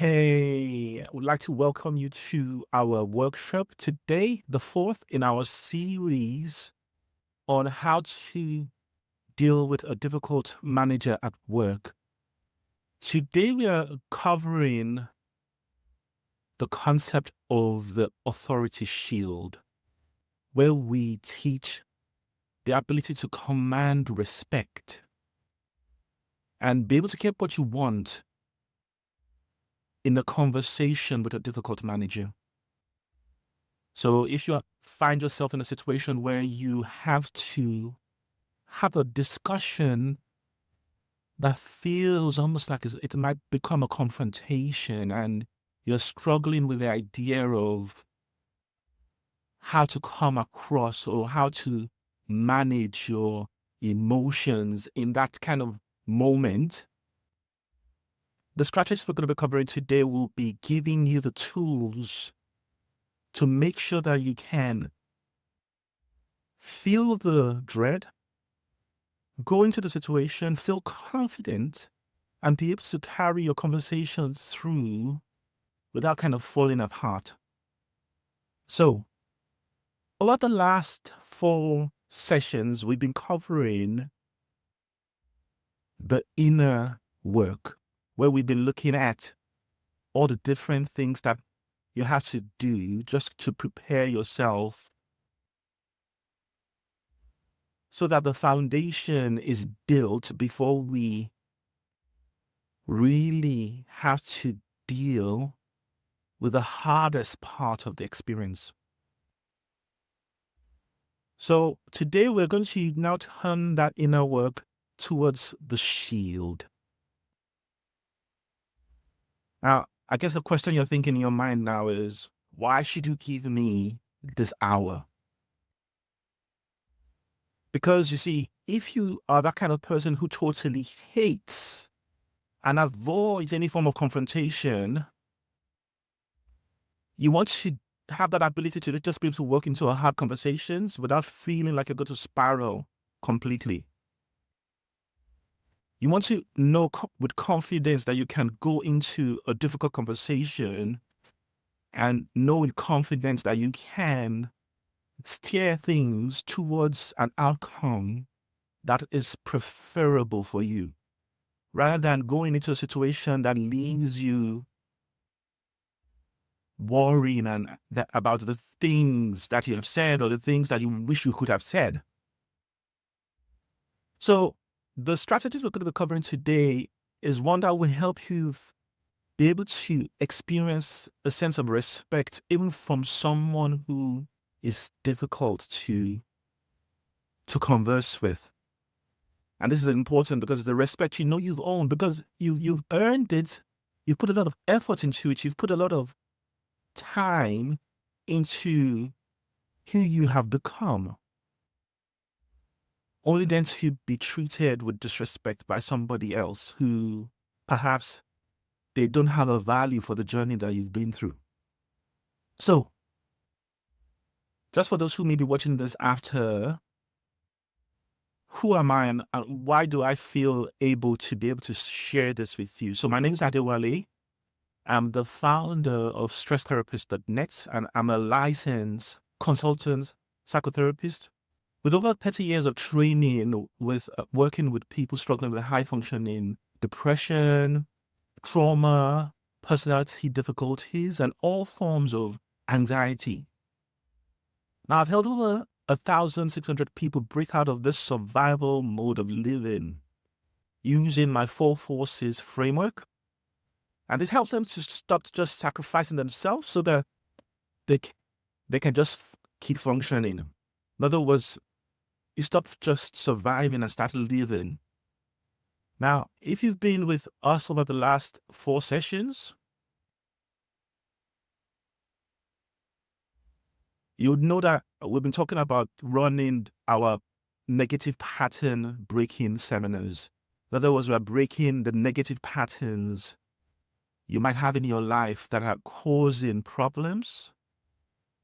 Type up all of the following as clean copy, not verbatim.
Hey, I would like to welcome you to our workshop today, the fourth in our series on how to deal with a difficult manager at work. Today, we are covering the concept of the authority shield, where we teach the ability to command respect and be able to get what you want in a conversation with a difficult manager. So if you find yourself in a situation where you have to have a discussion that feels almost like it might become a confrontation and you're struggling with the idea of how to come across or how to manage your emotions in that kind of moment, the strategies we're going to be covering today will be giving you the tools to make sure that you can feel the dread, go into the situation, feel confident, and be able to carry your conversation through without kind of falling apart. So, over the last four sessions, we've been covering the inner work, where we've been looking at all the different things that you have to do just to prepare yourself so that the foundation is built before we really have to deal with the hardest part of the experience. So today we're going to now turn that inner work towards the shield. Now, I guess the question you're thinking in your mind now is, why should you give me this hour? Because you see, if you are that kind of person who totally hates and avoids any form of confrontation, you want to have that ability to just be able to walk into a hard conversations without feeling like you're going to spiral completely. You want to know with confidence that you can go into a difficult conversation and know with confidence that you can steer things towards an outcome that is preferable for you, rather than going into a situation that leaves you worrying about the things that you have said or the things that you wish you could have said. So the strategies we're going to be covering today is one that will help you be able to experience a sense of respect even from someone who is difficult to converse with. And this is important because the respect you've earned, because you've earned it, you've put a lot of effort into it, you've put a lot of time into who you have become, only then to be treated with disrespect by somebody else who perhaps they don't have a value for the journey that you've been through. So, just for those who may be watching this after, who am I and why do I feel able to share this with you? So my name is Adewale. I'm the founder of StressTherapist.net, and I'm a licensed consultant psychotherapist with over 30 years of training with working with people struggling with high functioning depression, trauma, personality difficulties, and all forms of anxiety. Now, I've helped over 1,600 people break out of this survival mode of living using my four forces framework. And this helps them to stop just sacrificing themselves so that they, they can just keep functioning. In other words, you stop just surviving and start living. Now, if you've been with us over the last four sessions, you would know that we've been talking about running our negative pattern breaking seminars. In other words, we're breaking the negative patterns you might have in your life that are causing problems,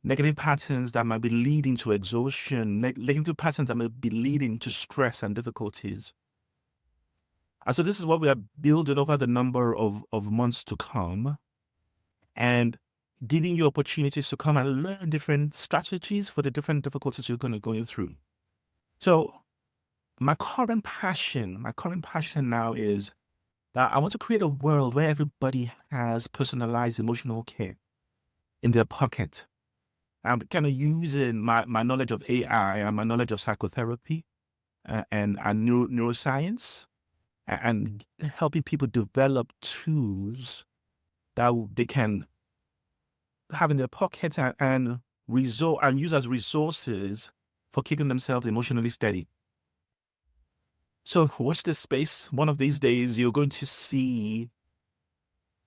negative patterns that might be leading to exhaustion, negative patterns that might be leading to stress and difficulties. And so this is what we are building over the number of months to come. and giving you opportunities to come and learn different strategies for the different difficulties you're going to go through. So my current passion now is that I want to create a world where everybody has personalized emotional care in their pocket. I'm kind of using my knowledge of AI and my knowledge of psychotherapy and neuroscience and helping people develop tools that they can have in their pockets and use as resources for keeping themselves emotionally steady. So watch this space. One of these days, you're going to see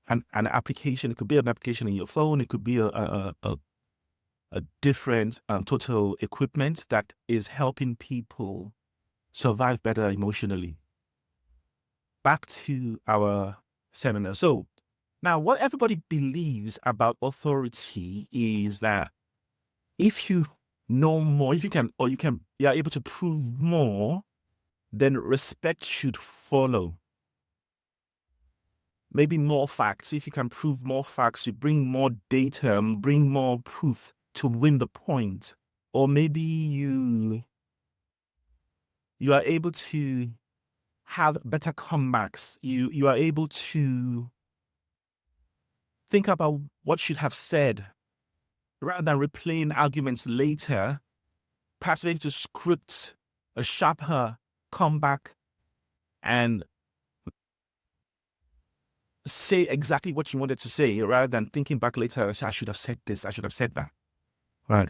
an application. It could be an application in your phone. It could be a different total equipment that is helping people survive better emotionally. Back to our seminar. So now what everybody believes about authority is that if you know more, if you can, or you're able to prove more, then respect should follow. Maybe more facts. If you can prove more facts, you bring more data and bring more proof to win the point. Or maybe you are able to have better comebacks. You are able to think about what should have said rather than replaying arguments later. Perhaps maybe to script a sharper comeback and say exactly what you wanted to say rather than thinking back later, I should have said this, I should have said that. Right.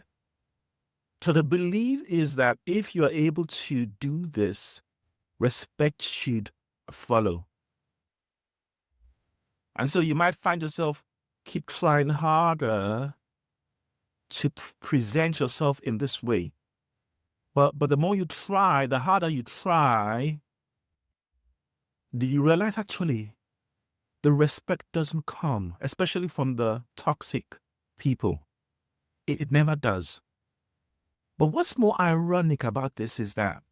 So the belief is that if you are able to do this, respect should follow. And so you might find yourself keep trying harder to present yourself in this way. But the more you try, the harder you try, do you realize actually the respect doesn't come, especially from the toxic people. It never does. But what's more ironic about this is that,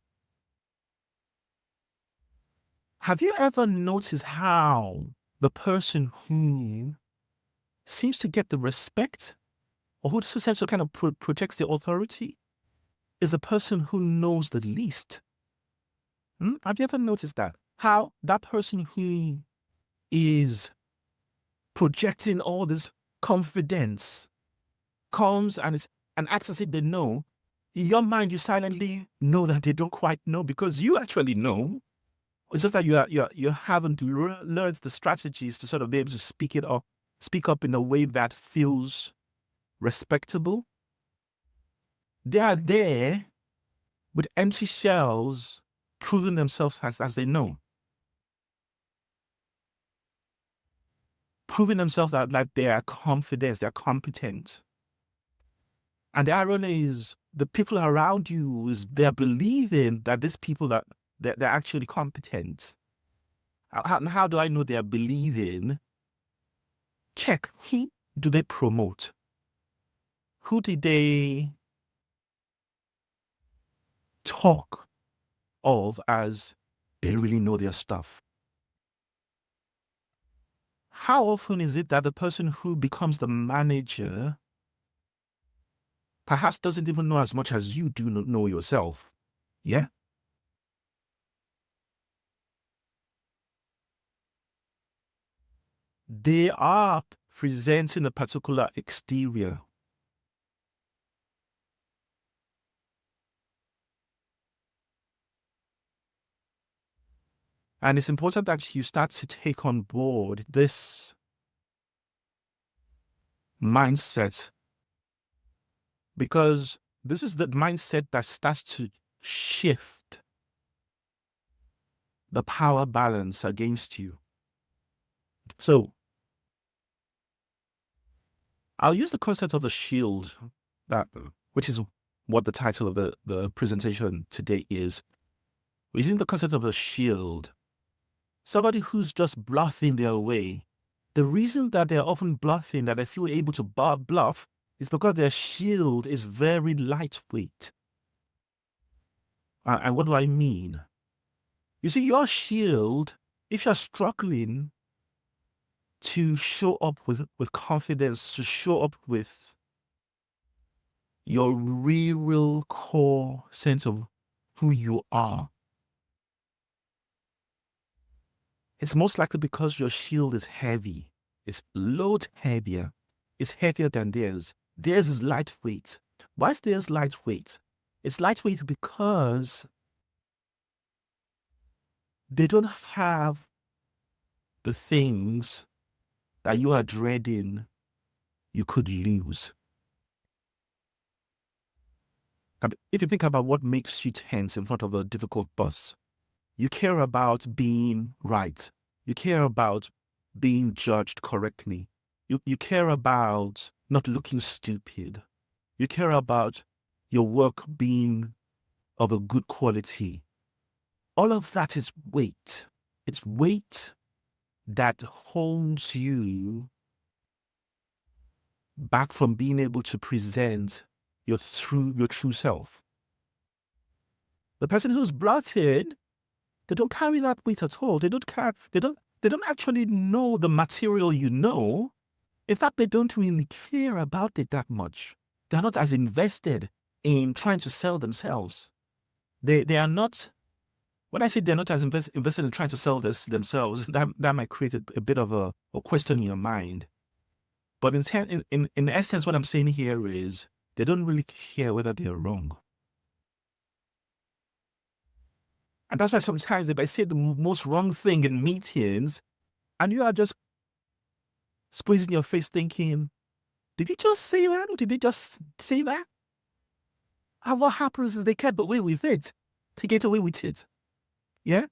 have you ever noticed how the person who seems to get the respect or who seems to kind of projects the authority is the person who knows the least? Have you ever noticed that? How that person who is projecting all this confidence comes and acts as if they know. In your mind, you silently know that they don't quite know because you actually know. It's just that you haven't learned the strategies to sort of be able to speak up in a way that feels respectable. They are there with empty shells, proving themselves as they know. Proving themselves that they are confident, they are competent. And the irony is the people around you, they're believing that these people that they're actually competent. How do I know they're believing? Check, who do they promote? Who did they talk of as they really know their stuff? How often is it that the person who becomes the manager perhaps doesn't even know as much as you do know yourself? Yeah? They are presenting a particular exterior. And it's important that you start to take on board this mindset, because this is the mindset that starts to shift the power balance against you. So I'll use the concept of the shield, which is what the title of the presentation today is. We're using the concept of a shield. Somebody who's just bluffing their way. The reason that they're often bluffing, that they feel able to bluff, is because their shield is very lightweight. And what do I mean? You see, your shield, if you're struggling, to show up with confidence, to show up with your real core sense of who you are, it's most likely because your shield is heavy. It's loads heavier. It's heavier than theirs. Theirs is lightweight. Why is theirs lightweight? It's lightweight because they don't have the things that you are dreading you could lose. If you think about what makes you tense in front of a difficult boss, you care about being right. You care about being judged correctly. You care about not looking stupid. You care about your work being of a good quality. All of that is weight. It's weight that holds you back from being able to present your true self. The person who's bloodthirsty, they don't carry that weight at all. They don't actually know the material you know. In fact, they don't really care about it that much. They're not as invested in trying to sell themselves. They are not. When I say they're not as invested in trying to sell themselves, that might create a bit of a question in your mind. But in essence, what I'm saying here is they don't really care whether they're wrong. And that's why sometimes they might say the most wrong thing in meetings, and you are just squeezing your face thinking, did he just say that? Or did he just say that? And what happens is they get away with it. They get away with it. Yeah?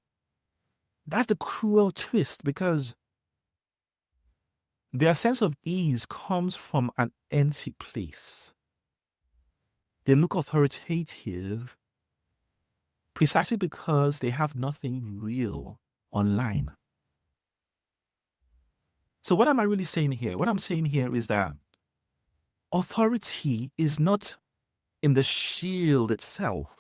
That's the cruel twist, because their sense of ease comes from an empty place. They look authoritative precisely because they have nothing real online. So what am I really saying here? What I'm saying here is that authority is not in the shield itself.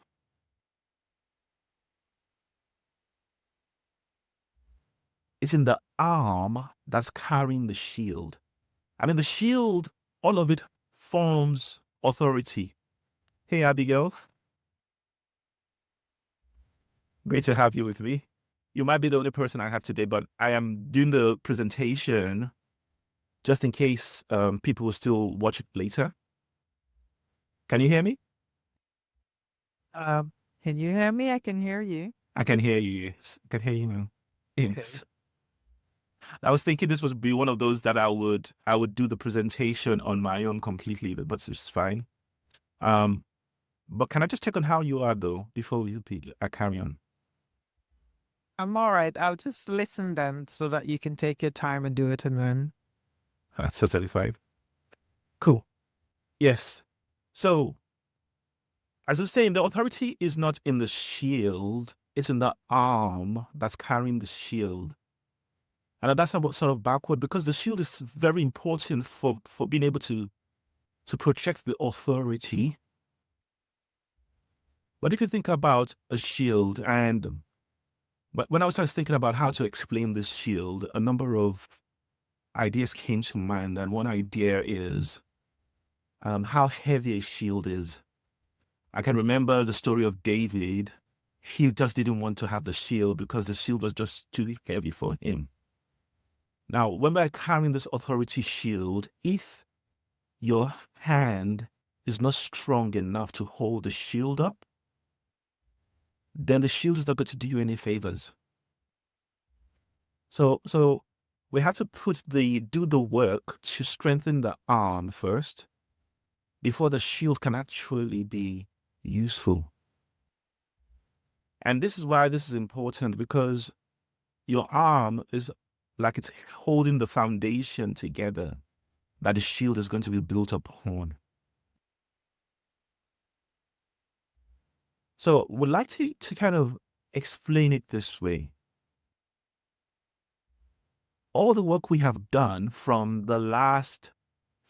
It's in the arm that's carrying the shield. I mean, the shield, all of it forms authority. Hey, Abigail. Great to have you with me. You might be the only person I have today, but I am doing the presentation just in case people will still watch it later. Can you hear me? Can you hear me? I can hear you. I can hear you. Yes. I can hear you now. Yes. I was thinking this would be one of those that I would do the presentation on my own completely, but it's fine. But can I just check on how you are though before we carry on? I'm all right. I'll just listen then so that you can take your time and do it and then. That's totally fine. Cool. Yes. So, as I was saying, the authority is not in the shield, it's in the arm that's carrying the shield. And that's sort of backward, because the shield is very important for being able to protect the authority. But if you think about a shield, and when I was thinking about how to explain this shield, a number of ideas came to mind. And one idea is how heavy a shield is. I can remember the story of David. He just didn't want to have the shield because the shield was just too heavy for him. Now, when we're carrying this authority shield, if your hand is not strong enough to hold the shield up, then the shield is not going to do you any favors. So we have to do the work to strengthen the arm first before the shield can actually be useful. And this is why this is important, because your arm is like it's holding the foundation together that the shield is going to be built upon. So we'd like to kind of explain it this way. All the work we have done from the last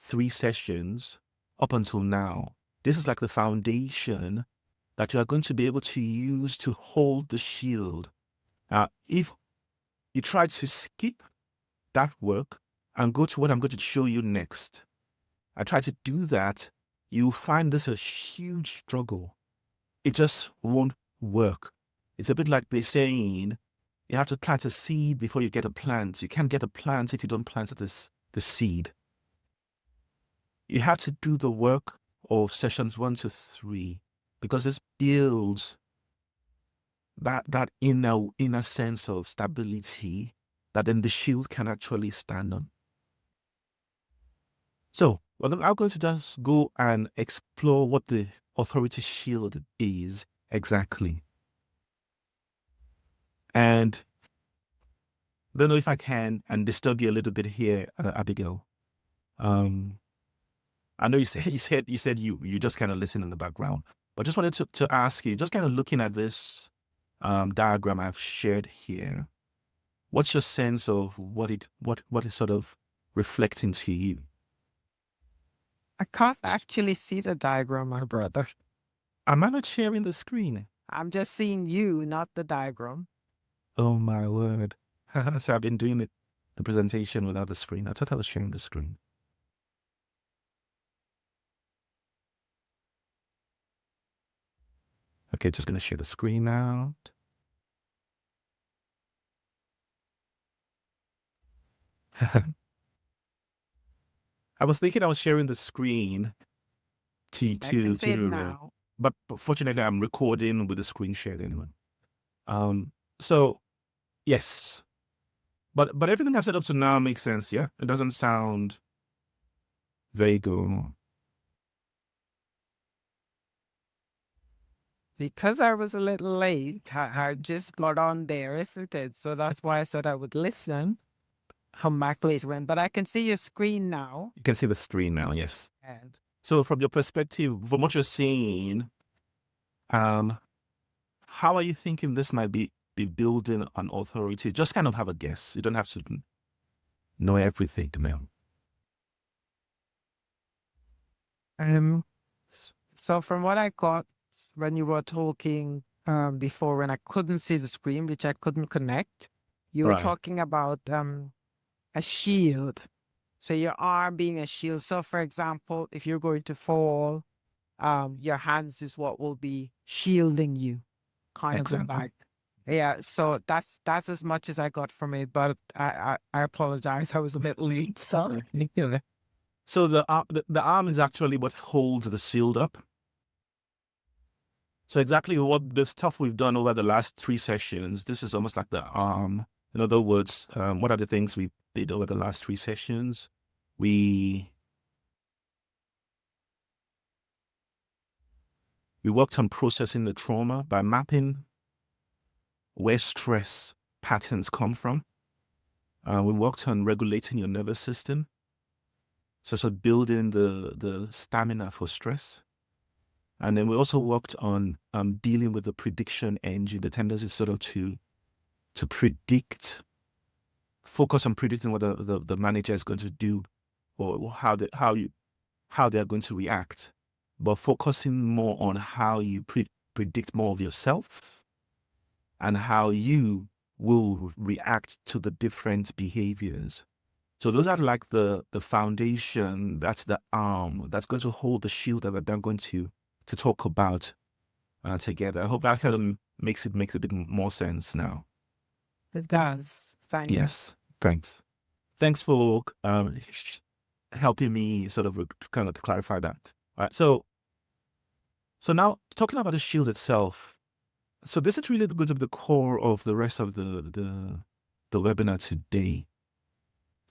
3 sessions up until now, this is like the foundation that you are going to be able to use to hold the shield. If you try to skip that work, and go to what I'm going to show you next, I try to do that, you'll find this a huge struggle. It just won't work. It's a bit like they're saying you have to plant a seed before you get a plant. You can't get a plant if you don't plant the seed. You have to do the work of sessions 1 to 3 because this builds that inner sense of stability that then the shield can actually stand on. So, well, I'm going to just go and explore what the authority shield is exactly. And I don't know if I can and disturb you a little bit here, Abigail. I know you said you just kind of listen in the background, but just wanted to ask you, just kind of looking at this diagram I've shared here, what's your sense of what is sort of reflecting to you? I can't actually see the diagram, my brother. Am I not sharing the screen? I'm just seeing you, not the diagram. Oh my word. So I've been doing the presentation without the screen. I thought I was sharing the screen. Okay, just going to share the screen out. I was thinking I was sharing the screen I can see it to now. but fortunately I'm recording with the screen shared anyway. So yes. But everything I've said up to now makes sense, yeah? It doesn't sound vague or Because I was a little late, I just got on there, isn't it? So that's why I said I would listen, come back later on. But I can see your screen now. you can see the screen now, yes. And So from your perspective, from what you're seeing, how are you thinking this might be building an authority? Just kind of have a guess. You don't have to know everything now. so from what I got when you were talking before, when I couldn't see the screen, which I couldn't connect, you were Right. talking about a shield. So your arm being a shield. So for example, if you're going to fall, your hands is what will be shielding you, kind of go Exactly. back. Yeah, so that's as much as I got from it, but I apologize. I was a bit late. So So the arm is actually what holds the shield up. So exactly what the stuff we've done over the last 3 sessions, this is almost like the arm. In other words, what are the things we did over the last 3 sessions? We worked on processing the trauma by mapping where stress patterns come from. We worked on regulating your nervous system, so building the stamina for stress. And then we also worked on dealing with the prediction engine, the tendency sort of to predict, focus on predicting what the manager is going to do or how they are going to react, but focusing more on how you predict more of yourself and how you will react to the different behaviors. So those are like the foundation, that's the arm, that's going to hold the shield that they're going to talk about together. I hope that kind of makes a bit more sense now. it does. Thank you. Yes, thanks. Thanks for helping me sort of kind of to clarify that. All right, so now talking about the shield itself. So this is really going to be the core of the rest of the webinar today.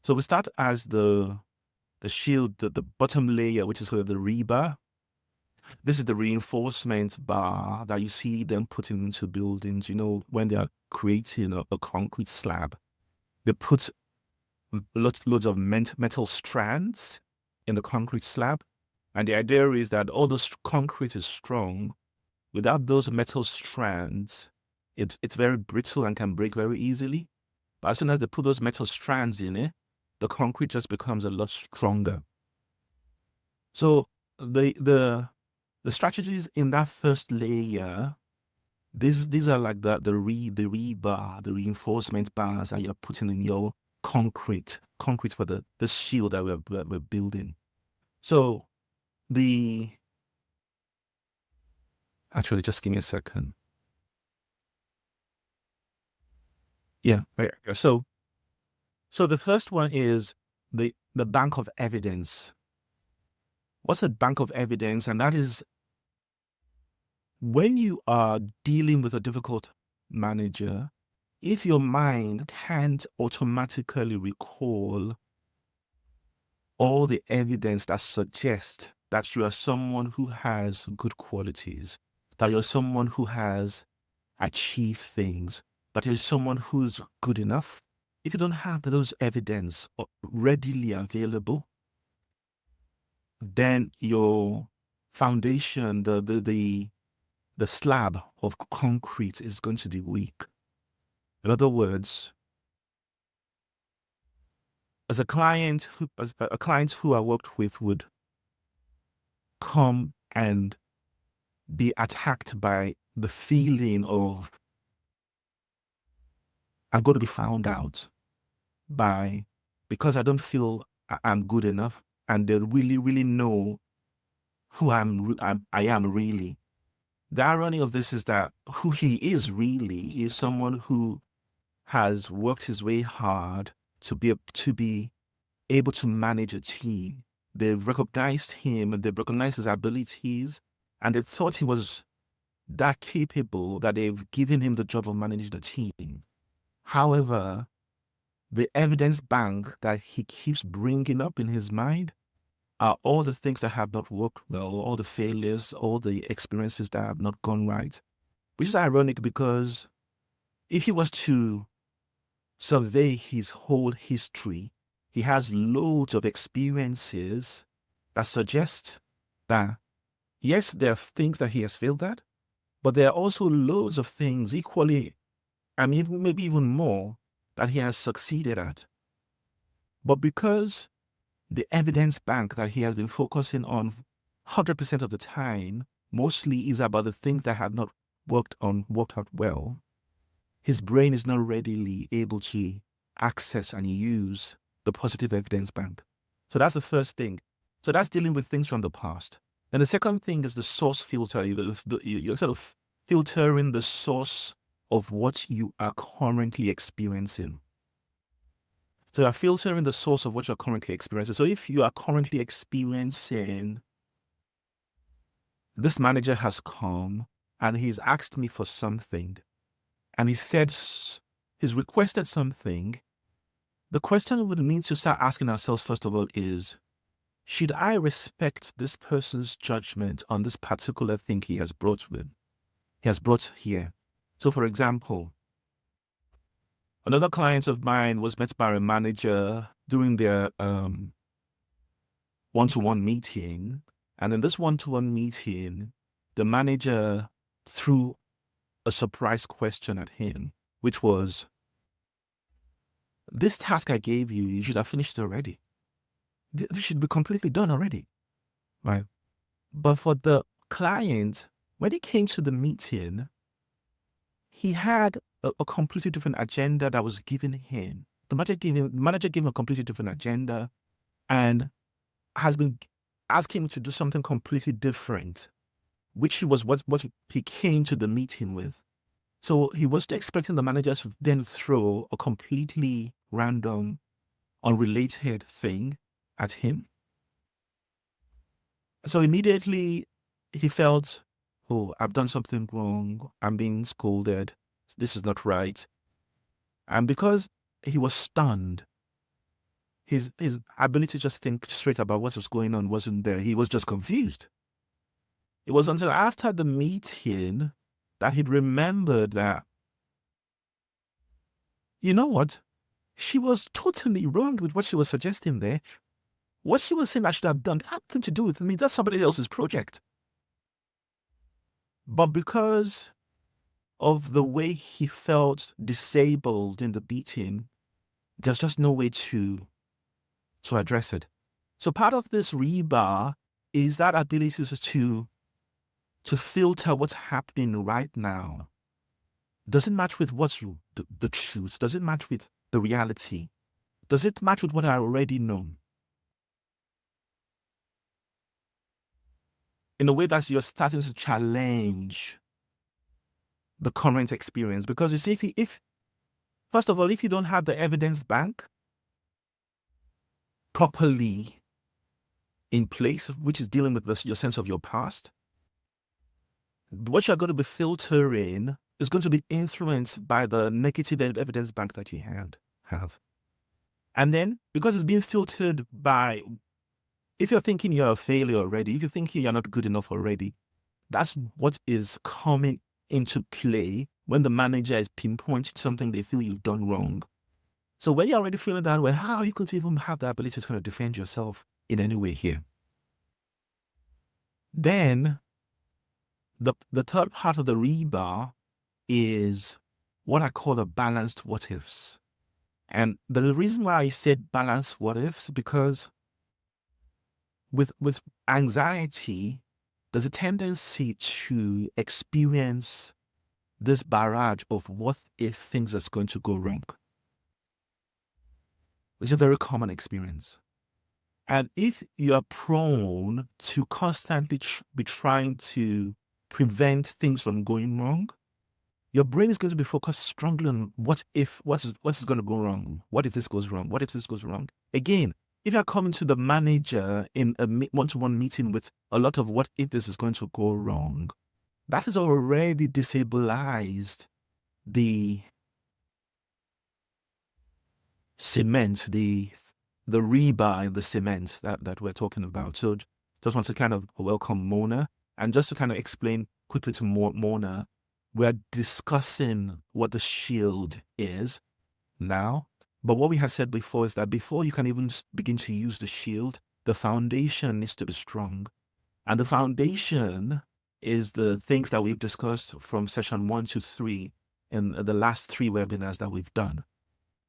So we start as the shield, the bottom layer, which is sort of the rebar. This is the reinforcement bar that you see them putting into buildings. You know, when they are creating a concrete slab, they put loads of metal strands in the concrete slab. And the idea is that although concrete is strong, without those metal strands, it's very brittle and can break very easily. But as soon as they put those metal strands in it, the concrete just becomes a lot stronger. So the strategies in that first layer, these are like the rebar, the reinforcement bars that you're putting in your concrete concrete for the shield that we're building. So actually, just give me a second. Yeah, right. So the first one is the bank of evidence. What's a bank of evidence? And that is when you are dealing with a difficult manager, if your mind can't automatically recall all the evidence that suggests that you are someone who has good qualities, that you're someone who has achieved things, that you're someone who's good enough, if you don't have those evidence readily available, then your foundation, the slab of concrete is going to be weak. In other words, as a client who I worked with would come and be attacked by the feeling of I'm going to be found out because I don't feel I'm good enough, and they really, really know who I am really. The irony of this is that who he is really is someone who has worked his way hard to be able to manage a team. They've recognized him, and they've recognized his abilities, and they thought he was that capable that they've given him the job of managing the team. However, the evidence bank that he keeps bringing up in his mind are all the things that have not worked well, all the failures, all the experiences that have not gone right. Which is ironic because if he was to survey his whole history, he has loads of experiences that suggest that, yes, there are things that he has failed at, but there are also loads of things equally, I mean, maybe even more, that he has succeeded at. But because the evidence bank that he has been focusing on 100% of the time mostly is about the things that have not worked out well, his brain is not readily able to access and use the positive evidence bank. So that's the first thing. So that's dealing with things from the past. Then the second thing is the source filter. You're sort of filtering the source of what you are currently experiencing. So you're filtering the source of what you're currently experiencing. So if you are currently experiencing, this manager has come and he's asked me for something, and he's requested something, the question we need to start asking ourselves, first of all, is, should I respect this person's judgment on this particular thing he has brought here? So, for example, another client of mine was met by a manager during their one-to-one meeting. And in this one-to-one meeting, the manager threw a surprise question at him, which was, this task I gave you, you should have finished already. This should be completely done already, right? But for the client, when he came to the meeting, he had a completely different agenda that was given him. The manager gave him a completely different agenda and has been asking him to do something completely different, which was what he came to the meeting with. So he was expecting the manager to then throw a completely random, unrelated thing at him. So immediately he felt, oh, I've done something wrong. I'm being scolded. This is not right. And because he was stunned, his ability to just think straight about what was going on wasn't there. He was just confused. It was until after the meeting that he remembered that, you know what? She was totally wrong with what she was suggesting there. What she was saying I should have done had nothing to do with me. That's somebody else's project. But because of the way he felt disabled in the meeting, there's just no way to address it. So part of this rebar is that ability to filter what's happening right now. Does it match with what's the truth? Does it match with the reality? Does it match with what I already know? In a way that you're starting to challenge the current experience. Because you see, if first of all, if you don't have the evidence bank properly in place, which is dealing with your sense of your past, what you're going to be filtering is going to be influenced by the negative evidence bank that you have. And then, because it's being filtered by, if you're thinking you're a failure already, if you're thinking you're not good enough already, that's what is coming into play when the manager is pinpointing something they feel you've done wrong. So when you're already feeling that way, how you could even have the ability to kind of defend yourself in any way here? Then the third part of the rebar is what I call the balanced what ifs. And the reason why I said balanced what ifs, because with anxiety, there's a tendency to experience this barrage of what if things are going to go wrong. It's a very common experience. And if you are prone to constantly be trying to prevent things from going wrong, your brain is going to be focused strongly on what is going to go wrong? What if this goes wrong? What if this goes wrong? Again, if you're coming to the manager in a one-to-one meeting with a lot of what if this is going to go wrong, that has already destabilized the cement, the rebar in the cement that we're talking about. So just want to kind of welcome Mona, and just to kind of explain quickly to Mona, we're discussing what the shield is now. But what we have said before is that before you can even begin to use the shield, the foundation needs to be strong. And the foundation is the things that we've discussed from session 1 to 3 in the last 3 webinars that we've done.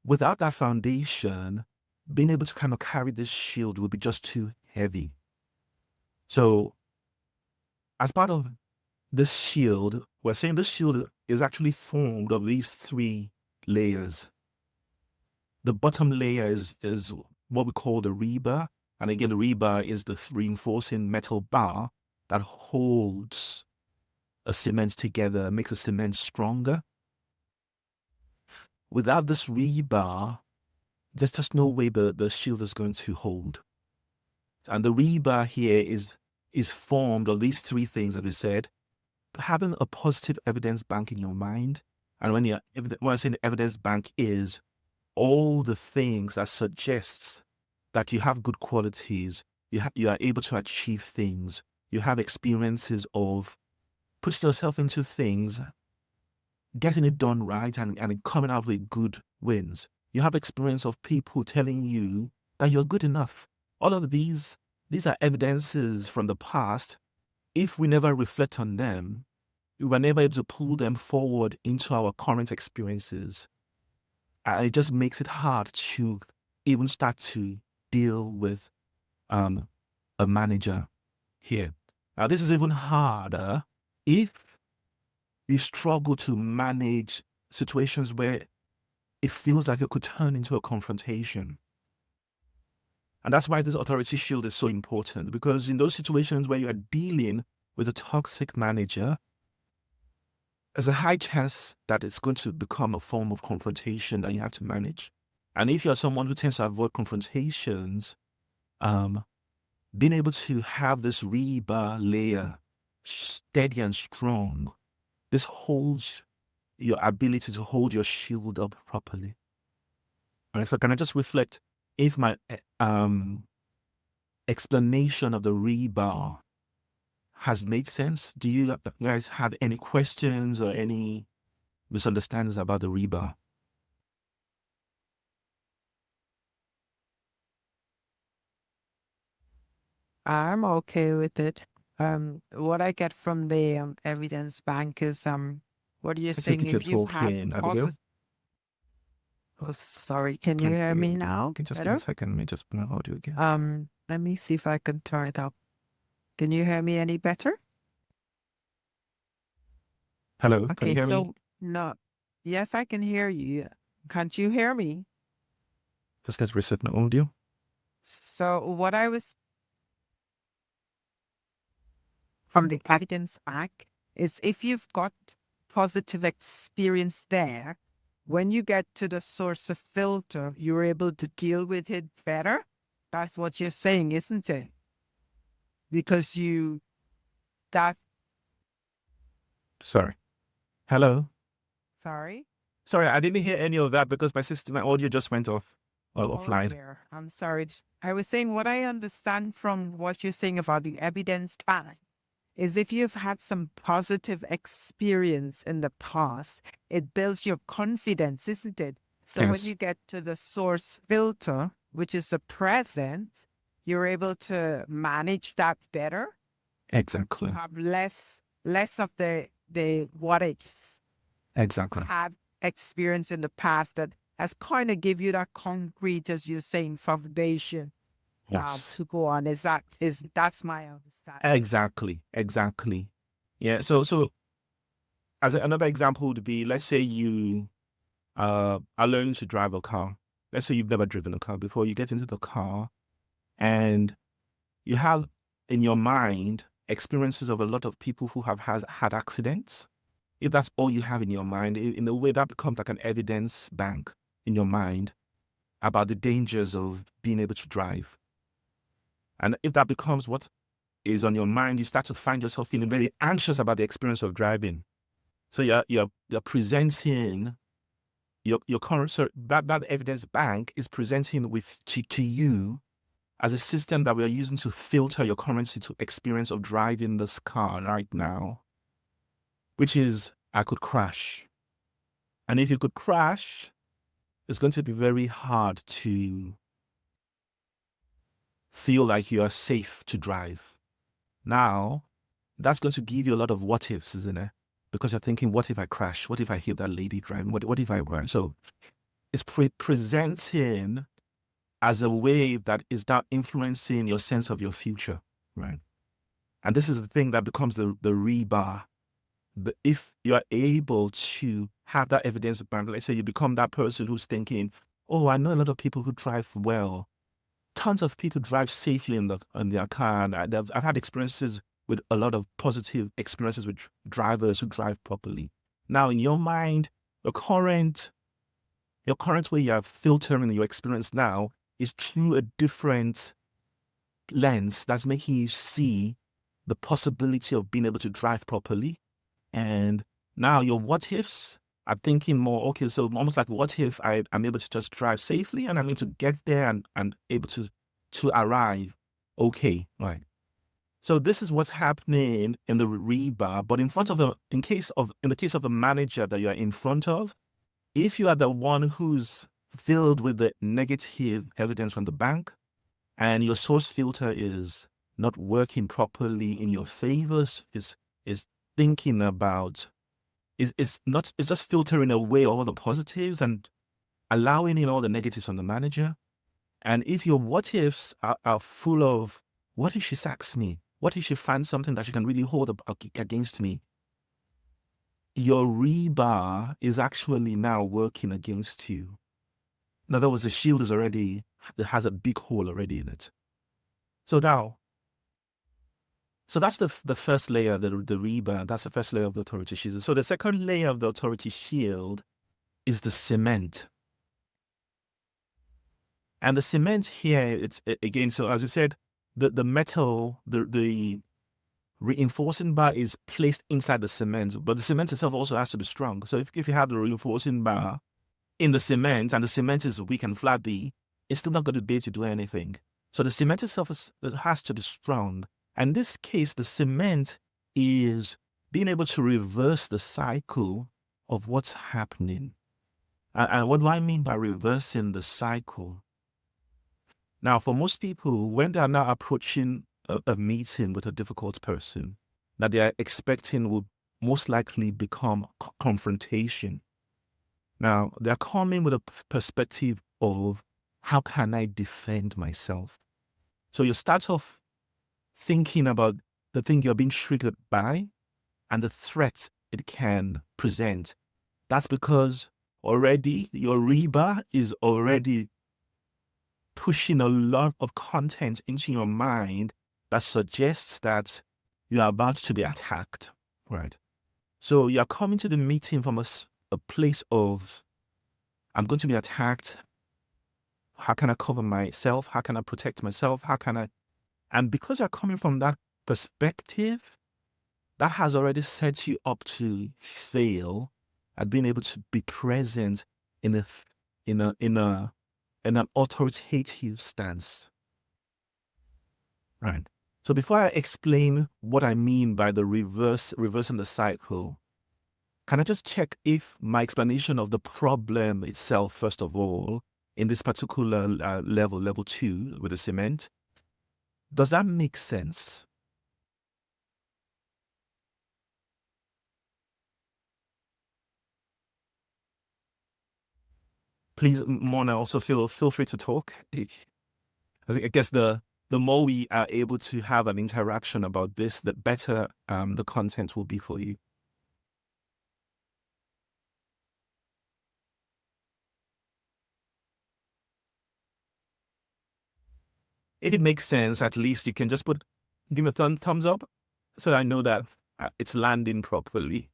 Without that foundation, being able to kind of carry this shield will be just too heavy. So as part of this shield, we're saying this shield is actually formed of these 3 layers. The bottom layer is what we call the rebar. And again, the rebar is the reinforcing metal bar that holds a cement together, makes a cement stronger. Without this rebar, there's just no way the shield is going to hold. And the rebar here is formed of these 3 things that we said. Having a positive evidence bank in your mind. And when I say the evidence bank is all the things that suggests that you have good qualities, you are able to achieve things, you have experiences of putting yourself into things, getting it done right, and coming out with good wins. You have experience of people telling you that you're good enough. All of these are evidences from the past. If we never reflect on them, we were never able to pull them forward into our current experiences. And it just makes it hard to even start to deal with a manager here. Now, this is even harder if you struggle to manage situations where it feels like it could turn into a confrontation. And that's why this authority shield is so important, because in those situations where you are dealing with a toxic manager, there's a high chance that it's going to become a form of confrontation that you have to manage. And if you're someone who tends to avoid confrontations, being able to have this rebar layer steady and strong, this holds your ability to hold your shield up properly. All right, so can I just reflect if my explanation of the rebar has made sense? Do you guys have any questions or any misunderstandings about the rebar? I'm okay with it. What I get from the evidence bank is what are you I take saying? it you're If you've had talking, Abigail. positive. Oh, sorry. Can you hear me now? Can just give me a Better? second. Let me just put my audio again. Let me see if I can turn it up. Can you hear me any better? Hello, can you Okay, hear me? so no. Yes, I can hear you. Can't you hear me? Just let's reset my audio. So what I was from the evidence back is if you've got positive experience there, when you get to the source of filter, you're able to deal with it better. That's what you're saying, isn't it? Because that, Sorry. Hello. sorry. Sorry, I didn't hear any of that because my audio just went off or Oh offline. dear, I'm sorry. I was saying what I understand from what you're saying about the evidence path is if you've had some positive experience in the past, it builds your confidence, isn't it? So when Yes, you get to the source filter, which is the present, you're able to manage that better. You exactly. have less of the what ifs. Exactly. Had experience in the past that has kind of give you that concrete, as you're saying, foundation Yes. to go on. That's my understanding. Exactly. Exactly. Yeah. So as another example would be, let's say you are learning to drive a car. Let's say you've never driven a car before. You get into the car and you have in your mind experiences of a lot of people who have had accidents. If that's all you have in your mind, in a way that becomes like an evidence bank in your mind about the dangers of being able to drive. And if that becomes what is on your mind, you start to find yourself feeling very anxious about the experience of driving. So you're presenting your current, so that evidence bank is presenting to you as a system that we are using to filter your current experience of driving this car right now, which is I could crash. And if you could crash, it's going to be very hard to feel like you are safe to drive. Now, that's going to give you a lot of what ifs, isn't it? Because you're thinking, what if I crash? What if I hit that lady driving? What if I run? So it's presenting as a way that is now influencing your sense of your future, right? And this is the thing that becomes the rebar. If you're able to have that evidence bank, let's say you become that person who's thinking, oh, I know a lot of people who drive well. Tons of people drive safely in their car. And I've had experiences with a lot of positive experiences with drivers who drive properly. Now, in your mind, your current way you're filtering your experience now is through a different lens that's making you see the possibility of being able to drive properly. And now your what ifs are thinking more, okay, so almost like what if I'm able to just drive safely and I'm able to get there and able to arrive okay, right? So this is what's happening in the rebar, but in the case of a manager that you're in front of, if you are the one who's filled with the negative evidence from the bank and your source filter is not working properly in your favors, is thinking about is not it's just filtering away all the positives and allowing in all the negatives from the manager. And if your what ifs are full of what if she sacks me? What if she finds something that she can really hold against me? Your rebar is actually now working against you. In other words, the shield it has a big hole already in it. So that's the first layer, the rebar. That's the first layer of the authority shield. So the second layer of the authority shield is the cement. And the cement here, it's again, so as you said, the metal, the reinforcing bar is placed inside the cement, but the cement itself also has to be strong. So if you have the reinforcing bar in the cement and the cement is weak and flabby, it's still not going to be able to do anything. So the cement itself has to be strong. And in this case, the cement is being able to reverse the cycle of what's happening. And what do I mean by reversing the cycle? Now, for most people, when they are now approaching a meeting with a difficult person that they are expecting will most likely become confrontation. Now, they're coming with a perspective of how can I defend myself? So you start off thinking about the thing you're being triggered by and the threat it can present. That's because already your rebar is already pushing a lot of content into your mind that suggests that you are about to be attacked, right? So you're coming to the meeting from a place of, I'm going to be attacked. How can I cover myself? How can I protect myself? And because you're coming from that perspective, that has already set you up to fail at being able to be present in a, in an authoritative stance. Right. So before I explain what I mean by the reversing the cycle, can I just check if my explanation of the problem itself, first of all, in this particular level 2 with the cement, does that make sense? Please, Mona, also feel free to talk. I guess the more we are able to have an interaction about this, the better the content will be for you. If it makes sense, at least you can just give me a thumbs up so I know that it's landing properly.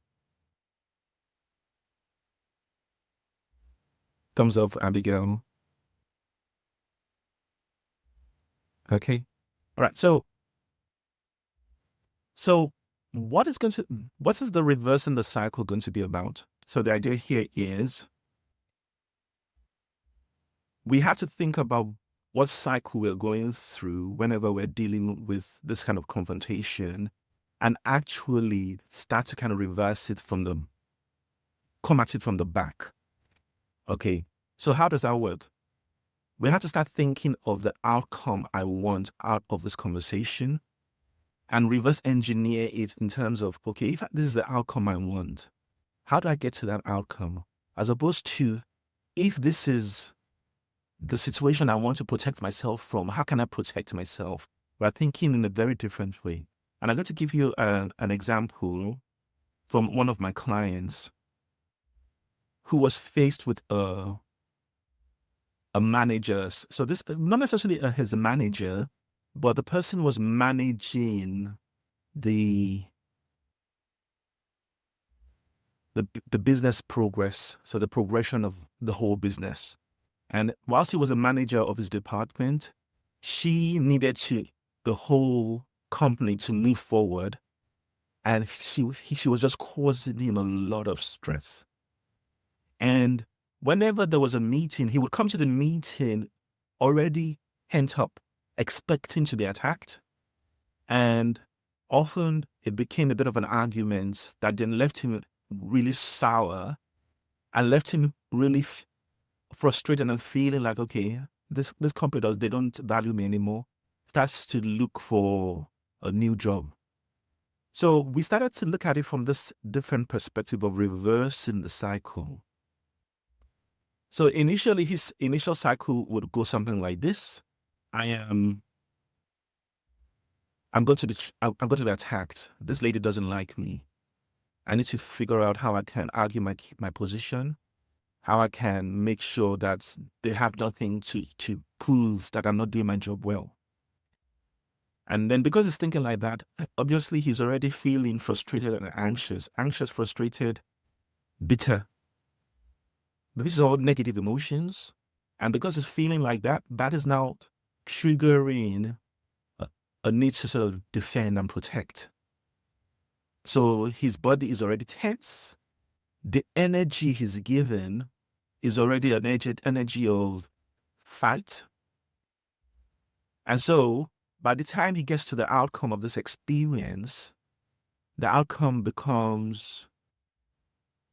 Thumbs up, Abigail. Okay. All right. So what is the reverse in the cycle going to be about? So the idea here is we have to think about what cycle we're going through whenever we're dealing with this kind of confrontation, and actually start to kind of reverse it come at it from the back. Okay. So how does that work? We have to start thinking of the outcome I want out of this conversation and reverse engineer it in terms of, okay, if this is the outcome I want, how do I get to that outcome? As opposed to, if this is the situation I want to protect myself from, how can I protect myself? We're thinking in a very different way. And I'm going to give you an example from one of my clients who was faced with a manager. So this, not necessarily his manager, but the person was managing the business progress, so the progression of the whole business. And whilst he was a manager of his department, she needed the whole company to move forward, and she was just causing him a lot of stress. And whenever there was a meeting, he would come to the meeting already pent up, expecting to be attacked. And often it became a bit of an argument that then left him really sour and left him really frustrated and feeling like, okay, this company they don't value me anymore. Starts to look for a new job. So we started to look at it from this different perspective of reversing the cycle. So initially, his initial cycle would go something like this: I'm going to be attacked. This lady doesn't like me. I need to figure out how I can argue my position, how I can make sure that they have nothing to prove that I'm not doing my job well. And then because he's thinking like that, obviously he's already feeling frustrated and anxious, frustrated, bitter. But this is all negative emotions. And because he's feeling like that, that is now triggering a need to sort of defend and protect. So his body is already tense. The energy he's given is already an energy of fight. And so by the time he gets to the outcome of this experience, the outcome becomes,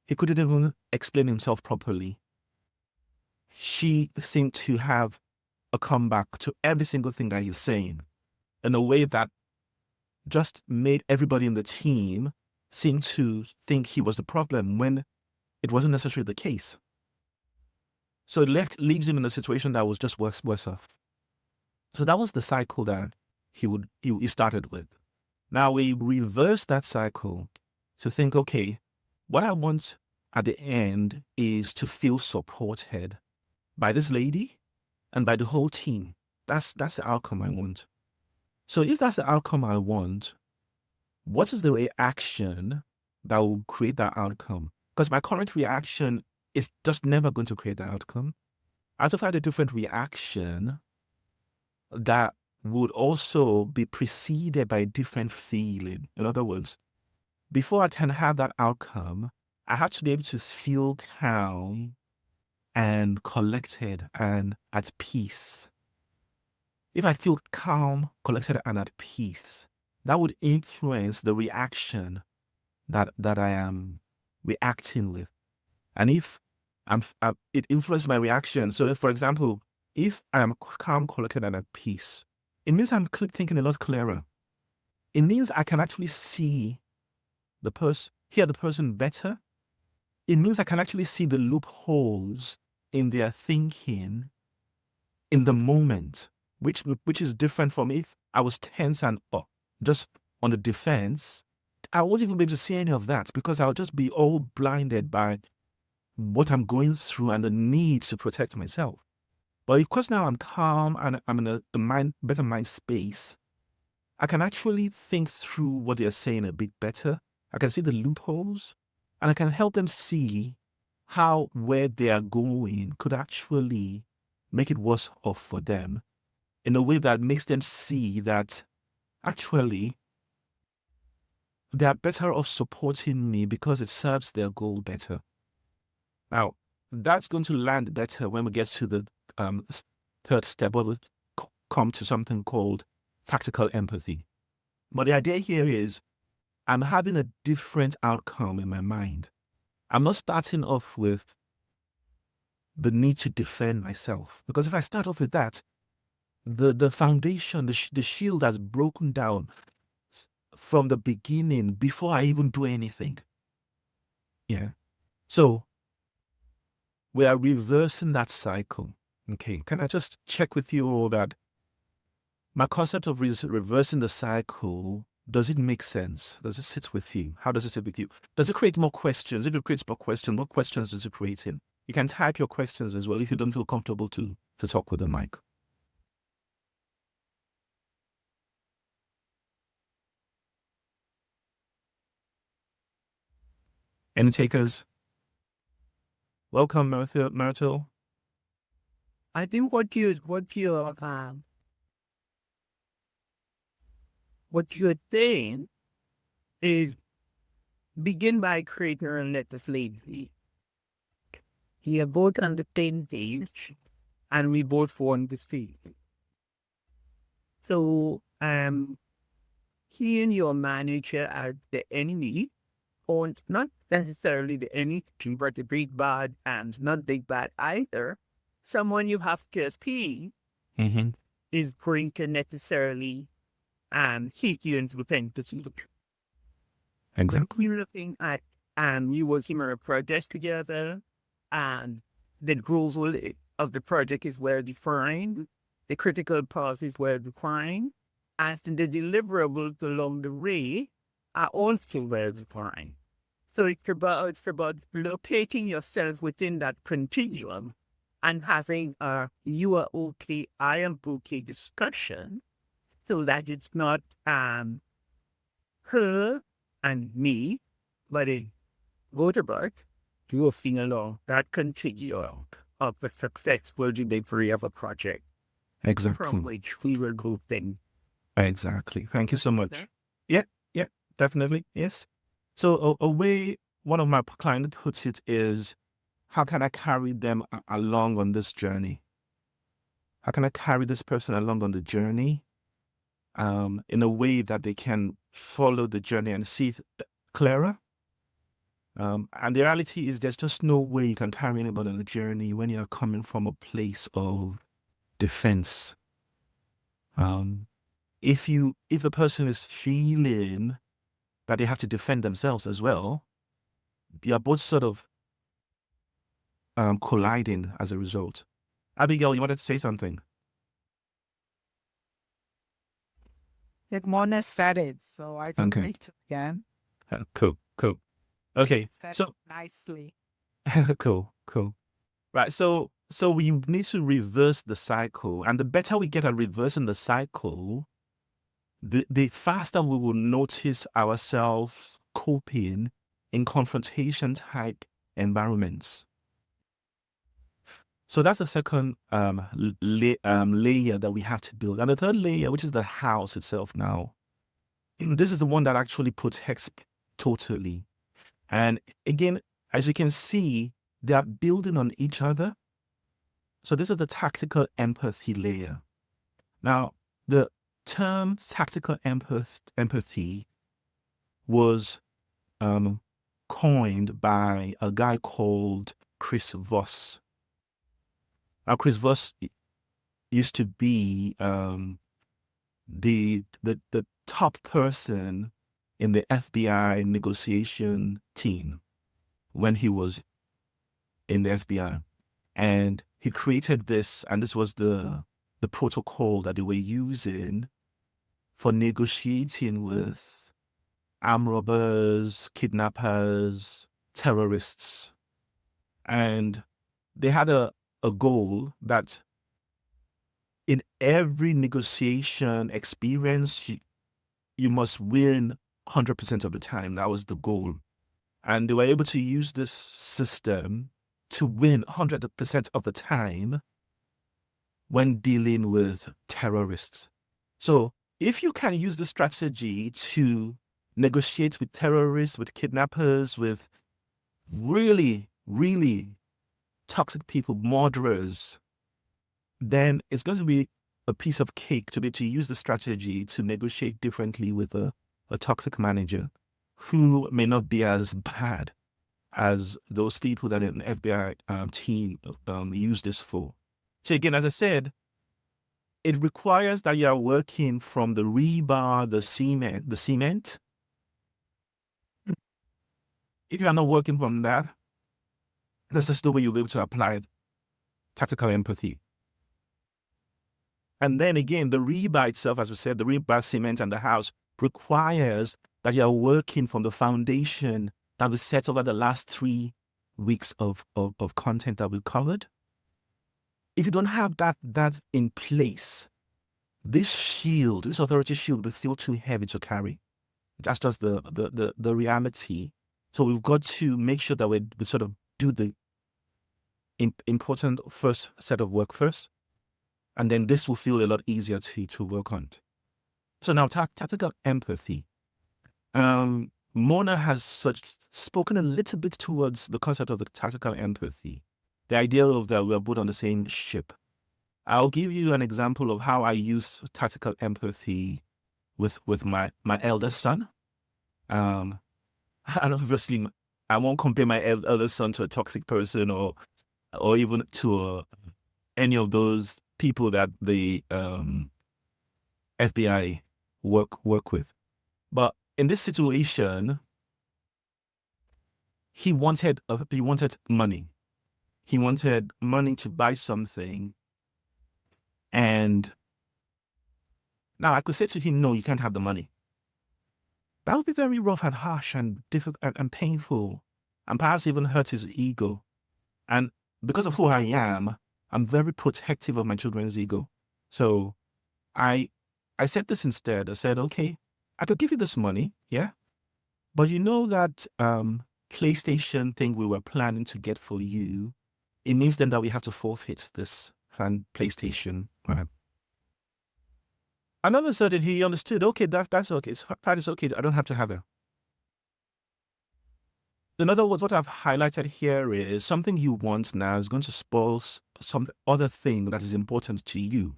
he couldn't even explain himself properly. She seemed to have a comeback to every single thing that he's saying in a way that just made everybody in the team seem to think he was the problem when it wasn't necessarily the case. So it leaves him in a situation that was just worse off. So that was the cycle that he started with. Now we reverse that cycle to think, okay, what I want at the end is to feel supported by this lady and by the whole team. That's the outcome I want. So if that's the outcome I want, what is the reaction that will create that outcome? Because my current reaction is just never going to create the outcome. I have to find a different reaction that would also be preceded by a different feeling. In other words, before I can have that outcome, I have to be able to feel calm and collected and at peace. If I feel calm, collected, and at peace, that would influence the reaction that I am reacting with. And if it influences my reaction. So, if, for example, if I am calm, collected, and at peace, it means I'm thinking a lot clearer. It means I can actually see the person, hear the person better. It means I can actually see the loopholes in their thinking in the moment, which is different from if I was tense and just on the defense. I won't even be able to see any of that because I'll just be all blinded by what I'm going through and the need to protect myself. But because now I'm calm and I'm in a better mind space, I can actually think through what they're saying a bit better. I can see the loopholes and I can help them see how where they are going could actually make it worse off for them in a way that makes them see that actually they are better off supporting me because it serves their goal better. Now, that's going to land better when we get to the third step, where we come to something called tactical empathy. But the idea here is I'm having a different outcome in my mind. I'm not starting off with the need to defend myself. Because if I start off with that, the foundation, the shield has broken down from the beginning before I even do anything. Yeah. So we are reversing that cycle. Okay. Can I just check with you all that my concept of reversing the cycle, does it make sense? Does it sit with you? How does it sit with you? Does it create more questions? If it creates more questions, what questions is it creating? You can type your questions as well if you don't feel comfortable to talk with the mic. Any takers? Welcome, Myrtle. I think what you're saying is begin by creating a legislative. We are both on the same page, and we both want the same. So, seeing your manager as the enemy, or not necessarily the enemy, but the big bad and not big bad either, someone you have to see is going to necessarily hit you into the thing to see. Exactly. We're looking at you working on a project together, and the goals of the project is well defined, the critical path is well defined, and the deliverables along the way are also well defined. So it's about locating yourself within that continuum and having a you are okay, I am okay discussion, so that it's not her and me, but it goes about moving along that continuum of the successful delivery of a project from Exactly. which we will go then. Exactly. Thank you so much. Yeah, definitely. Yes. So a way one of my clients puts it is, how can I carry them along on this journey? How can I carry this person along on the journey in a way that they can follow the journey and see it clearer? And the reality is there's just no way you can carry anybody on the journey when you're coming from a place of defense. If a person is feeling that they have to defend themselves as well, you're both sort of colliding as a result. Abigail, you wanted to say something? Mona said it, so I don't Okay. need to again. Cool. Okay. Said So it nicely. cool. Right. So So we need to reverse the cycle. And the better we get at reversing the cycle, the faster we will notice ourselves coping in confrontation type environments. So that's the second layer that we have to build. And the third layer, which is the house itself now, this is the one that actually protects totally. And again, as you can see, they are building on each other. So this is the tactical empathy layer. Now, the term tactical empathy was coined by a guy called Chris Voss. Now, Chris Voss used to be the top person in the FBI negotiation team when he was in the FBI. And he created this, and this was the protocol that they were using for negotiating with armed robbers, kidnappers, terrorists. And they had a goal that in every negotiation experience, you must win 100% of the time. That was the goal. And they were able to use this system to win 100% of the time when dealing with terrorists. So if you can use the strategy to negotiate with terrorists, with kidnappers, with really, really toxic people, murderers, then it's going to be a piece of cake to be able to use the strategy to negotiate differently with a toxic manager who may not be as bad as those people that an FBI team use this for. So again, as I said, it requires that you are working from the rebar, the cement. If you are not working from that, that's just the way you'll be able to apply tactical empathy. And then again, the rebar itself, as we said, the rebar, cement, and the house requires that you are working from the foundation that was set over the last 3 weeks of content that we covered. If you don't have that in place, this shield, this authority shield will feel too heavy to carry. That's just the reality. So we've got to make sure that we sort of do the important first set of work first. And then this will feel a lot easier to work on. So now tactical empathy. Mona has spoken a little bit towards the concept of the tactical empathy, the idea of that we're both on the same ship. I'll give you an example of how I use tactical empathy with my eldest son. And obviously, I won't compare my eldest son to a toxic person or even to any of those people that the FBI work with. But in this situation, he wanted money. He wanted money to buy something. And now I could say to him, no, you can't have the money. That would be very rough and harsh and difficult and painful, and perhaps even hurt his ego. And because of who I am, I'm very protective of my children's ego. So I said this instead. I said, okay, I could give you this money, yeah? But you know that PlayStation thing we were planning to get for you, it means then that we have to forfeit this PlayStation. Right? And all of a sudden he understood, okay, that's okay. That is okay. I don't have to have it. In other words, what I've highlighted here is something you want now is going to spoil some other thing that is important to you.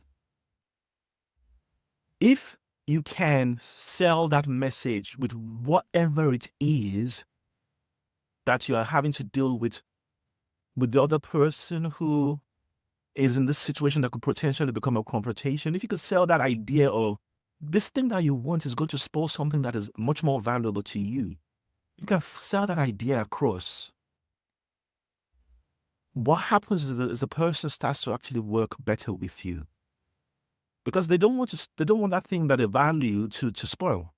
If you can sell that message with whatever it is that you are having to deal with the other person who is in this situation that could potentially become a confrontation, if you could sell that idea of this thing that you want is going to spoil something that is much more valuable to you, you can sell that idea across. What happens is the person starts to actually work better with you, because they don't want that thing that they value to spoil.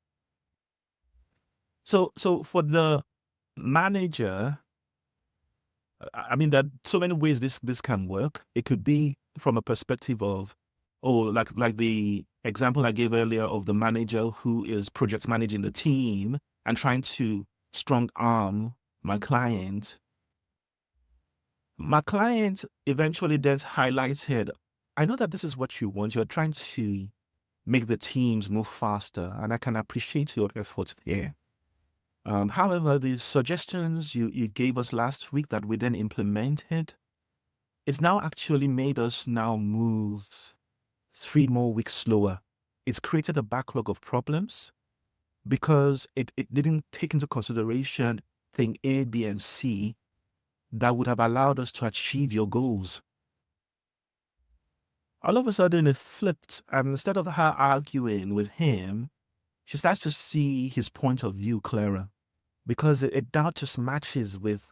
So for the manager, I mean, there are so many ways this can work. It could be from a perspective of, like the example I gave earlier of the manager who is project managing the team and trying to strong arm my client. My client eventually then highlighted, I know that this is what you want. You're trying to make the teams move faster, and I can appreciate your efforts here. However, the suggestions you gave us last week that we then implemented, it's now actually made us now move 3 more weeks slower. It's created a backlog of problems because it didn't take into consideration thing A, B, and C that would have allowed us to achieve your goals. All of a sudden it flipped, and instead of her arguing with him, she starts to see his point of view clearer because it now just matches with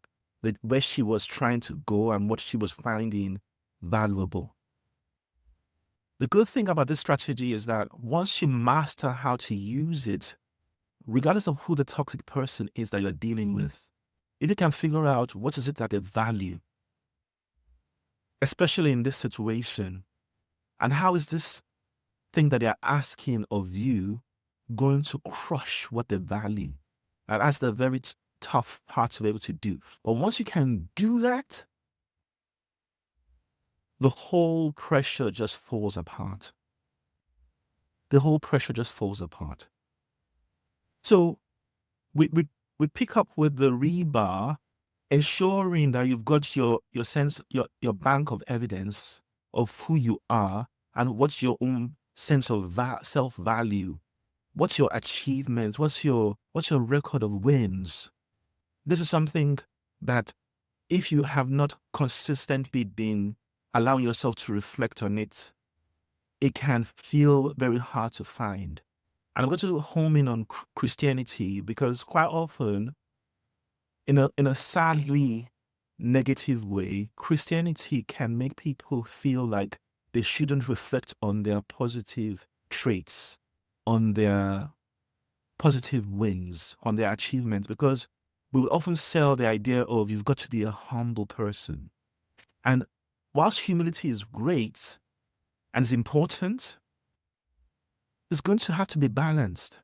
where she was trying to go and what she was finding valuable. The good thing about this strategy is that once you master how to use it, regardless of who the toxic person is that you're dealing with, if you can figure out what is it that they value, especially in this situation, and how is this thing that they're asking of you going to crush what they value? And that's the very tough part to be able to do. But once you can do that, the whole pressure just falls apart. The whole pressure just falls apart. So we pick up with the rebar, ensuring that you've got your sense, your bank of evidence of who you are and what's your own sense of self-value. What's your achievements? What's your record of wins? This is something that if you have not consistently been allowing yourself to reflect on it, it can feel very hard to find. And I'm going to home in on Christianity because quite often, in a sadly negative way, Christianity can make people feel like they shouldn't reflect on their positive traits, on their positive wins, on their achievements, because we will often sell the idea of you've got to be a humble person. And whilst humility is great and is important, it's going to have to be balanced.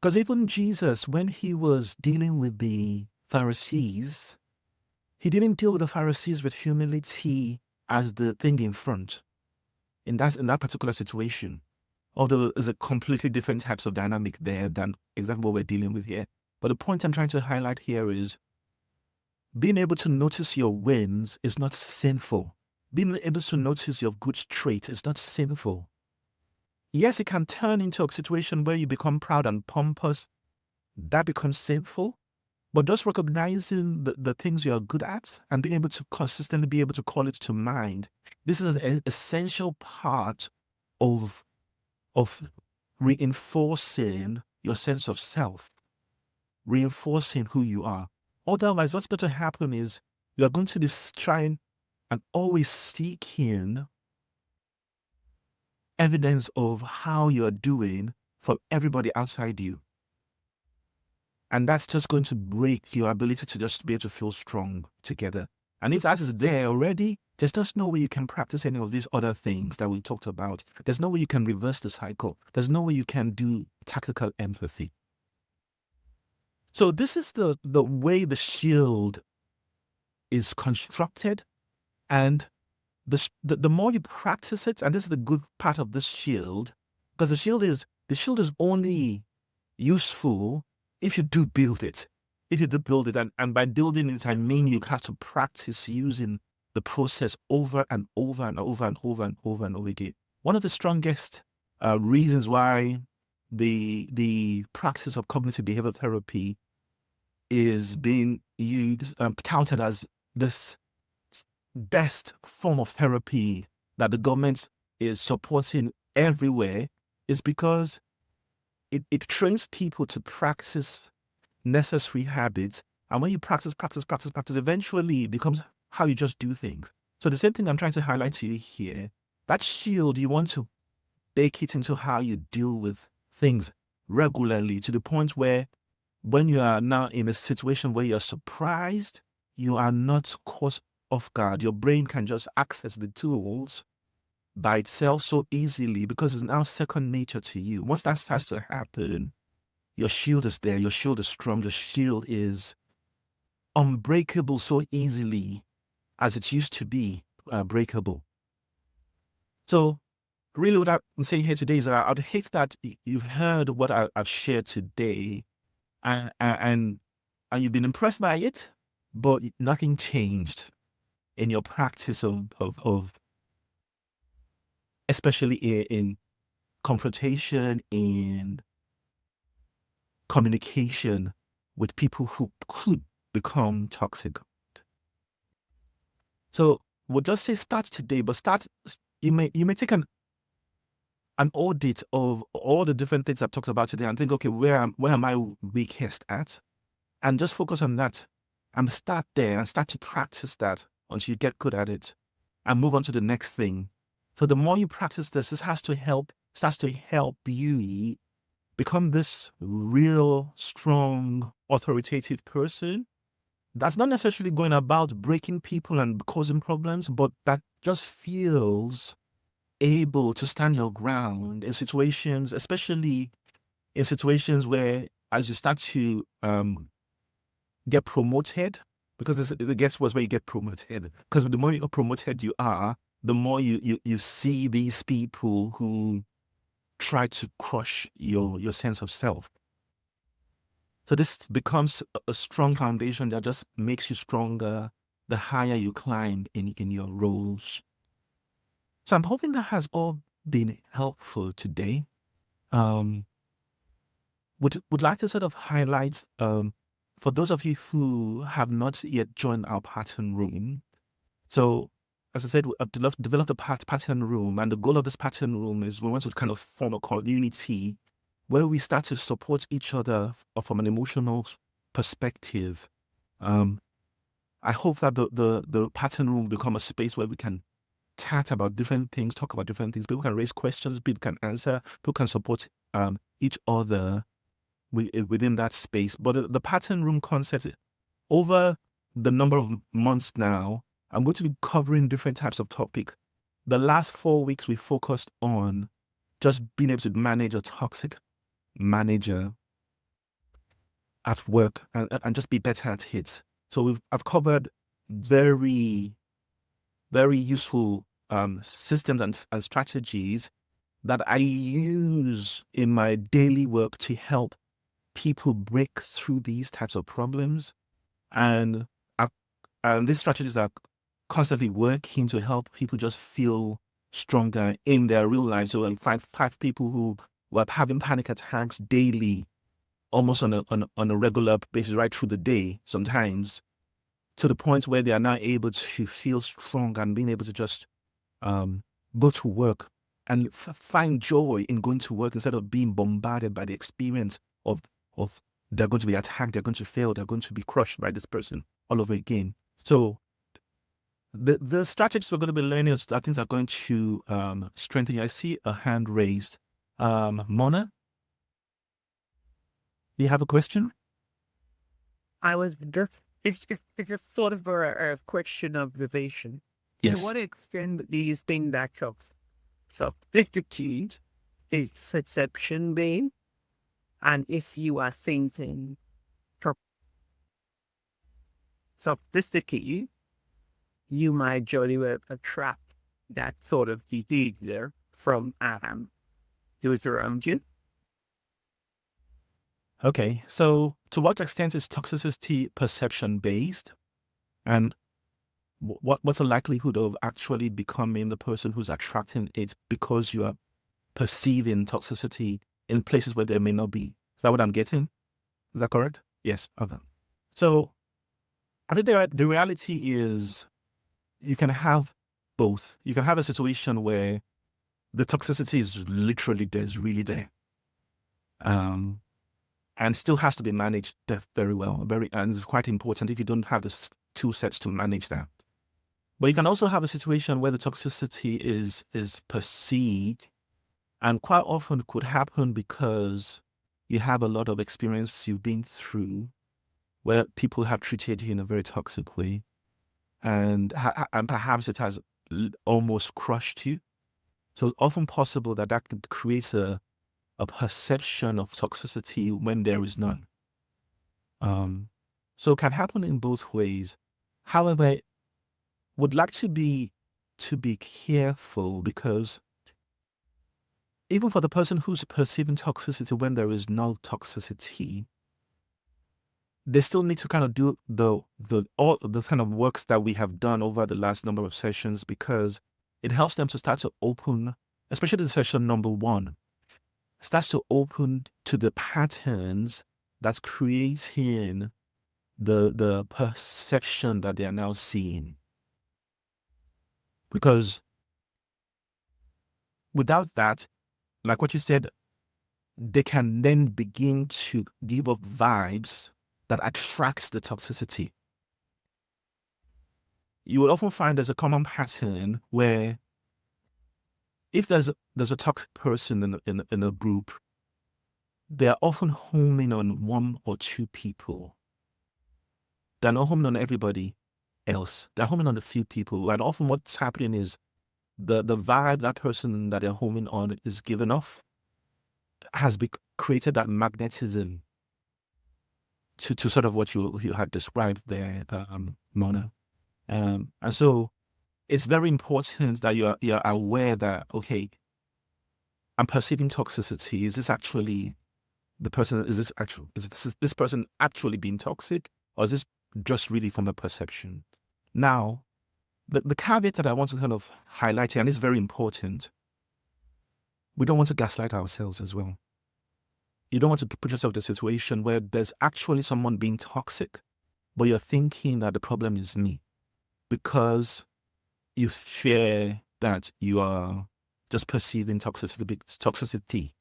Because even Jesus, when he was dealing with the Pharisees, he didn't deal with the Pharisees with humility as the thing in front in that particular situation. Although there's a completely different types of dynamic there than exactly what we're dealing with here. But the point I'm trying to highlight here is being able to notice your wins is not sinful. Being able to notice your good traits is not sinful. Yes, it can turn into a situation where you become proud and pompous. That becomes sinful. But just recognizing the things you are good at and being able to consistently be able to call it to mind, this is an essential part of reinforcing your sense of self, reinforcing who you are. Otherwise, what's going to happen is you are going to be trying and always seeking evidence of how you're doing from everybody outside you. And that's just going to break your ability to just be able to feel strong together. And if that is there already, there's just no way you can practice any of these other things that we talked about. There's no way you can reverse the cycle. There's no way you can do tactical empathy. So this is the way the shield is constructed. And the more you practice it, and this is the good part of this shield, because the shield is only useful if you do build it. If you do build it, and by building it, I mean you have to practice using the process over and over and over and over and over and over again. One of the strongest reasons why the practice of cognitive behavioral therapy is being used, touted as this best form of therapy that the government is supporting everywhere, is because it trains people to practice necessary habits. And when you practice, eventually it becomes how you just do things. So the same thing I'm trying to highlight to you here, that shield, you want to bake it into how you deal with things regularly to the point where when you are now in a situation where you're surprised, you are not caught off guard. Your brain can just access the tools by itself so easily because it's now second nature to you. Once that starts to happen, your shield is there, your shield is strong, your shield is unbreakable so easily as it used to be breakable. So really what I'm saying here today is that I'd hate that you've heard what I've shared today and you've been impressed by it, but nothing changed in your practice of especially in confrontation, in communication with people who could become toxic. So we'll just say start today, but you may take an audit of all the different things I've talked about today and think, okay, where am I weakest at? And just focus on that and start there and start to practice that until you get good at it and move on to the next thing. So the more you practice this starts to help you become this real, strong, authoritative person that's not necessarily going about breaking people and causing problems, but that just feels able to stand your ground in situations, especially in situations where as you start to get promoted, because it gets worse when you get promoted, because the more promoted you are, the more you see these people who try to crush your sense of self. So this becomes a strong foundation that just makes you stronger the higher you climb in your roles. So I'm hoping that has all been helpful today. Would like to sort of highlight for those of you who have not yet joined our pattern room. So as I said, I've developed a pattern room, and the goal of this pattern room is we want to kind of form a community where we start to support each other from an emotional perspective. I hope that the pattern room become a space where we can chat about different things, talk about different things. People can raise questions, people can answer, people can support each other within that space. But the pattern room concept, over the number of months now, I'm going to be covering different types of topics. The last 4 weeks, we focused on just being able to manage a toxic manager at work and just be better at it. So I've covered very, very useful systems and strategies that I use in my daily work to help people break through these types of problems. And these strategies are constantly working to help people just feel stronger in their real life. So I find 5 people who were having panic attacks daily, almost on a regular basis, right through the day, sometimes, to the point where they are now able to feel strong and being able to just go to work and find joy in going to work instead of being bombarded by the experience of they're going to be attacked, they're going to fail, they're going to be crushed by this person all over again. So the strategies we're going to be learning are things that are going to strengthen you. I see a hand raised. Mona, do you have a question? I was just, it's just sort of a question observation. Yes. To what extent do you think that subjectivity is perception based? And if you are thinking sophisticated, you might jolly well attract that sort of behavior from those around you. Okay, so to what extent is toxicity perception based? And what's the likelihood of actually becoming the person who's attracting it because you are perceiving toxicity in places where there may not be? Is that what I'm getting? Is that correct? Yes. Okay. So I think the reality is you can have both. You can have a situation where the toxicity is literally there's really there. And still has to be managed very well. And it's quite important if you don't have the tool sets to manage that. But you can also have a situation where the toxicity is perceived, and quite often could happen because you have a lot of experience you've been through where people have treated you in a very toxic way, and perhaps it has almost crushed you. So it's often possible that that could create a perception of toxicity when there is none. So it can happen in both ways. However, would like to be careful, because even for the person who's perceiving toxicity when there is no toxicity, they still need to kind of do all the kind of works that we have done over the last number of sessions, because it helps them to start to open, especially the session number 1, starts to open to the patterns that's creating the perception that they are now seeing. Because without that, like what you said, they can then begin to give up vibes that attracts the toxicity. You will often find there's a common pattern where if there's a toxic person in a group, they are often homing on 1 or 2 people. They're not homing on everybody else. They're homing on a few people. And often what's happening is the vibe that person that they're homing on is given off has created that magnetism to sort of what you had described there, Mona. And so it's very important that you're aware that, okay, I'm perceiving toxicity. Is this actually the person? Is this person actually being toxic, or is this just really from a perception? Now, the caveat that I want to kind of highlight here, and it's very important, we don't want to gaslight ourselves as well. You don't want to put yourself in a situation where there's actually someone being toxic, but you're thinking that the problem is me, because you fear that you are just perceiving toxicity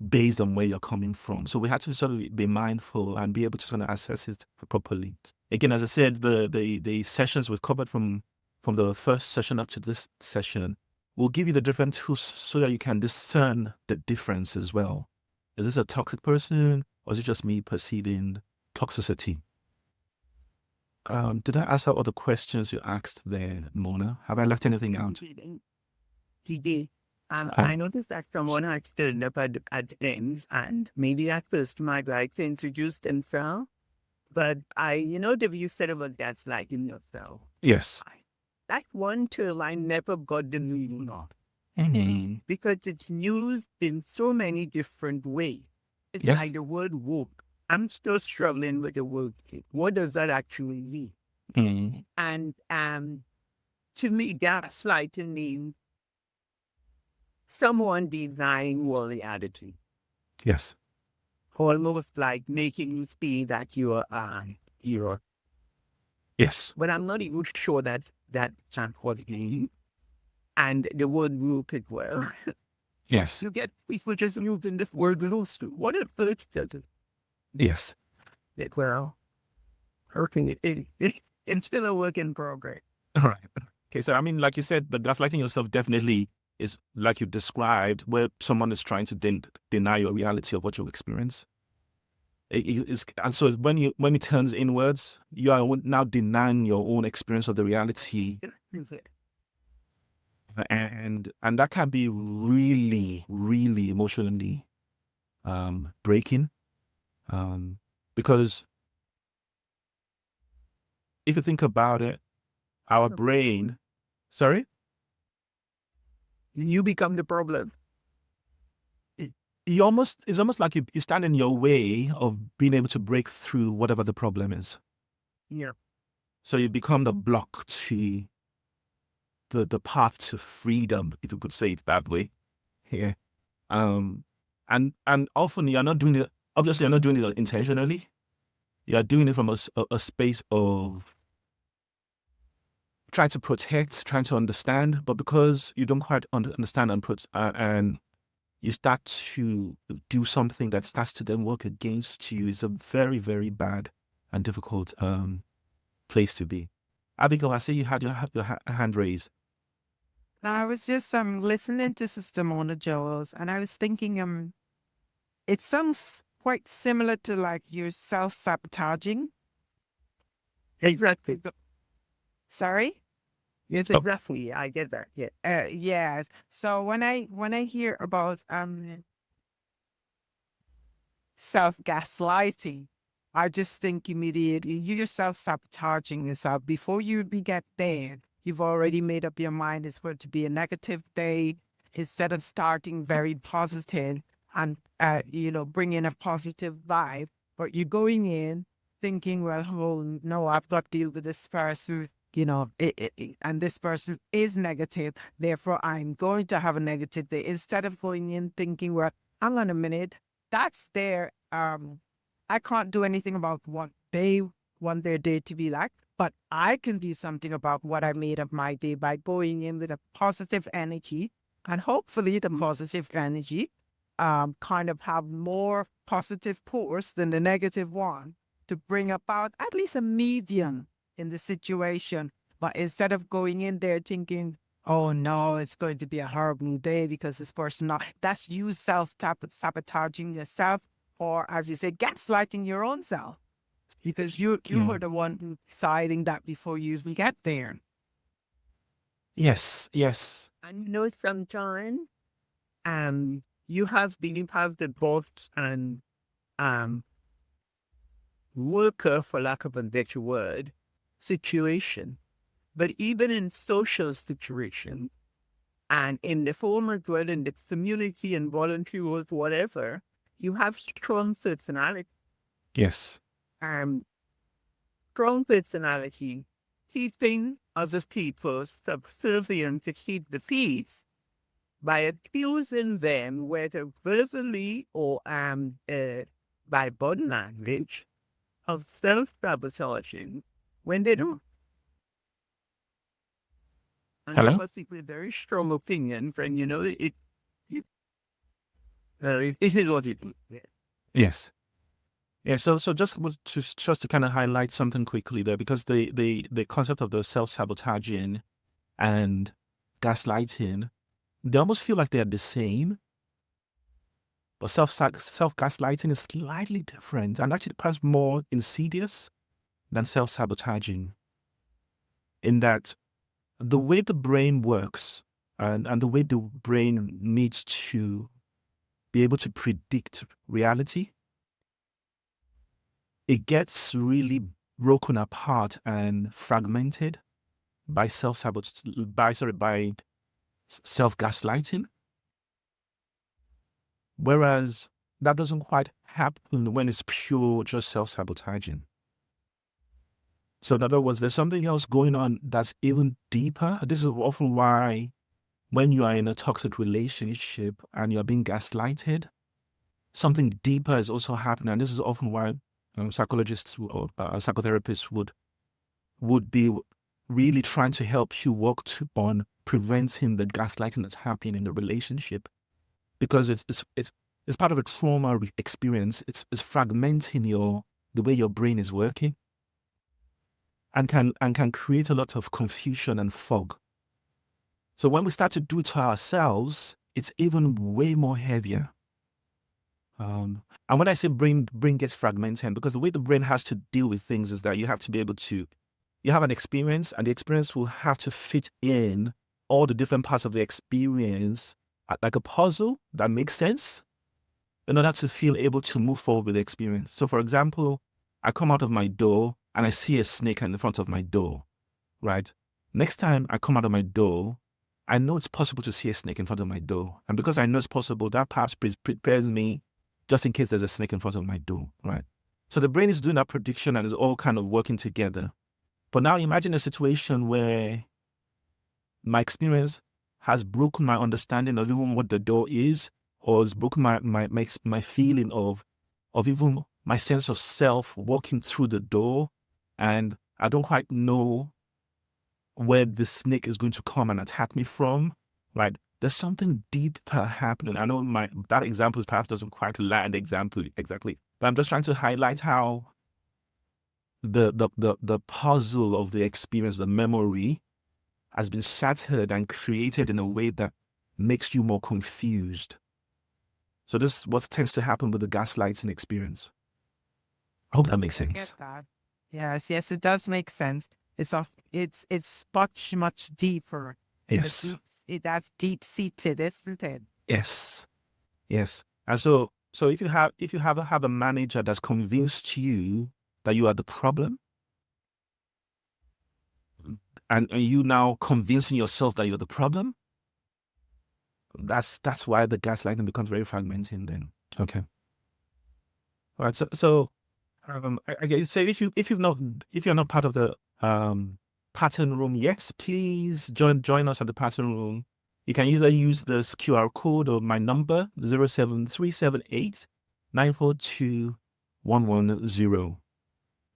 based on where you're coming from. So we have to sort of be mindful and be able to sort of assess it properly. Again, as I said, the sessions we've covered from the first session up to this session will give you the different tools so that you can discern the difference as well. Is this a toxic person, or is it just me perceiving toxicity? Did I answer all the questions you asked there, Mona? Have I left anything out? He did. I noticed that someone had stood up at things, and maybe at first might like to introduce themselves. But you said about gaslighting yourself. Yes. That one term I never got the meaning of. Because it's used in so many different ways. It's Yes. like the word woke. I'm still struggling with the word. What does that actually mean? And to me, gaslighting means someone denying your reality. Yes. Almost like making you see that you're hero. Yes. But I'm not even sure that can't what it means. And the word woke as well. Yes. You get people just using this word loosely. What if it does it? Yes. Well, hurting it's still a work in progress. All right. Okay. So, I mean, like you said, but gaslighting yourself definitely is, like you described, where someone is trying to deny your reality of what you experience. And so when it turns inwards, you are now denying your own experience of the reality. And that can be really, really emotionally breaking. Because if you think about it, our brain, sorry? You become the problem. It's almost like you stand in your way of being able to break through whatever the problem is. Yeah. So you become the block to the path to freedom, if you could say it that way. Yeah. And often you're not doing it, obviously you're not doing it intentionally. You're doing it from a space of trying to protect, trying to understand, but because you don't quite understand and you start to do something that starts to then work against you, is a very, very bad and difficult place to be. Abigail, I see you had your hand raised. I was just listening to Sister Mona Jones, and I was thinking it sounds quite similar to like you're self-sabotaging. Exactly. Sorry? Yes, Oh, exactly. I get that. Yeah. Yes. So when I hear about self-gaslighting, I just think immediately you're self-sabotaging yourself. Before you even get there, you've already made up your mind it's going to be a negative day. Instead of starting very positive and bringing a positive vibe, but you're going in thinking, well, oh no, I've got to deal with this person, and this person is negative, therefore I'm going to have a negative day. Instead of going in thinking, well, hang on a minute, that's their I can't do anything about what they want their day to be like, but I can do something about what I made of my day by going in with a positive energy, and hopefully the positive energy kind of have more positive force than the negative one to bring about at least a medium in the situation. But instead of going in there thinking, oh no, it's going to be a horrible day because this person not, that's you sabotaging yourself, or as you say, gaslighting your own self. Because you yeah. were the one who deciding that before you even get there. Yes, yes. And sometimes you have been past the boss and um worker, for lack of a better word, situation. But even in social situation and in the form as well in the community and voluntary work, whatever, you have strong personality. Yes. Strong personality, keeping other people subservient to keep the peace by accusing them, whether verbally or by body language, of self-sabotaging when they don't. And that Hello? was a very strong opinion, friend. It is what it is. Yeah. Yes. Yeah, so just to kind of highlight something quickly there, because the concept of the self-sabotaging and gaslighting, they almost feel like they're the same, but self-gaslighting is slightly different and actually perhaps more insidious than self-sabotaging, in that the way the brain works and the way the brain needs to be able to predict reality, it gets really broken apart and fragmented by by self-gaslighting. Whereas that doesn't quite happen when it's pure just self-sabotaging. So in other words, there's something else going on that's even deeper. This is often why when you are in a toxic relationship and you're being gaslighted, something deeper is also happening. And this is often why psychologists or psychotherapists would be really trying to help you work on preventing the gaslighting that's happening in the relationship, because it's part of a trauma experience. It's fragmenting the way your brain is working, and can create a lot of confusion and fog. So when we start to do it to ourselves, it's even way more heavier. And when I say brain gets fragmented, because the way the brain has to deal with things is that you have to be able to, you have an experience, and the experience will have to fit in all the different parts of the experience like a puzzle that makes sense in order to feel able to move forward with the experience. So for example, I come out of my door and I see a snake in the front of my door, right? Next time I come out of my door, I know it's possible to see a snake in front of my door. And because I know it's possible, that perhaps prepares me just in case there's a snake in front of my door, right? So the brain is doing that prediction and is all kind of working together. But now imagine a situation where my experience has broken my understanding of even what the door is, or has broken my feeling of even my sense of self walking through the door, and I don't quite know where the snake is going to come and attack me from, right? There's something deeper happening. I know that example perhaps doesn't quite land exactly, but I'm just trying to highlight how the puzzle of the experience, the memory, has been shattered and created in a way that makes you more confused. So this is what tends to happen with the gaslighting experience. I hope that makes I sense. get that. Yes, it does make sense. It's much deeper. Yes. That's deep seated, isn't it? Yes. Yes. And so if you have a manager that's convinced you that you are the problem, and you now convincing yourself that you're the problem, that's why the gaslighting becomes very fragmenting then. Okay. All right. I guess say if you're not part of the pattern room yet, please join us at the pattern room. You can either use this QR code or my number 07378 942 110. So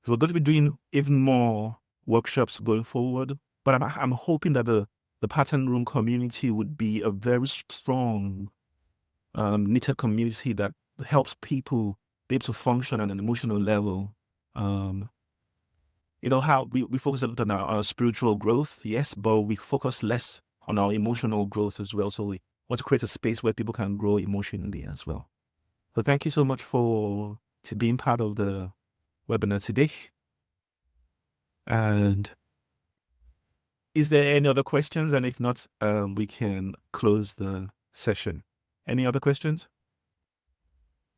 we're going to be doing even more workshops going forward, but I'm hoping that the pattern room community would be a very strong knitted community that helps people be able to function on an emotional level. How we focus a lot on our spiritual growth, yes, but we focus less on our emotional growth as well. So we want to create a space where people can grow emotionally as well. So thank you so much for being part of the webinar today. And is there any other questions? And if not, we can close the session. Any other questions?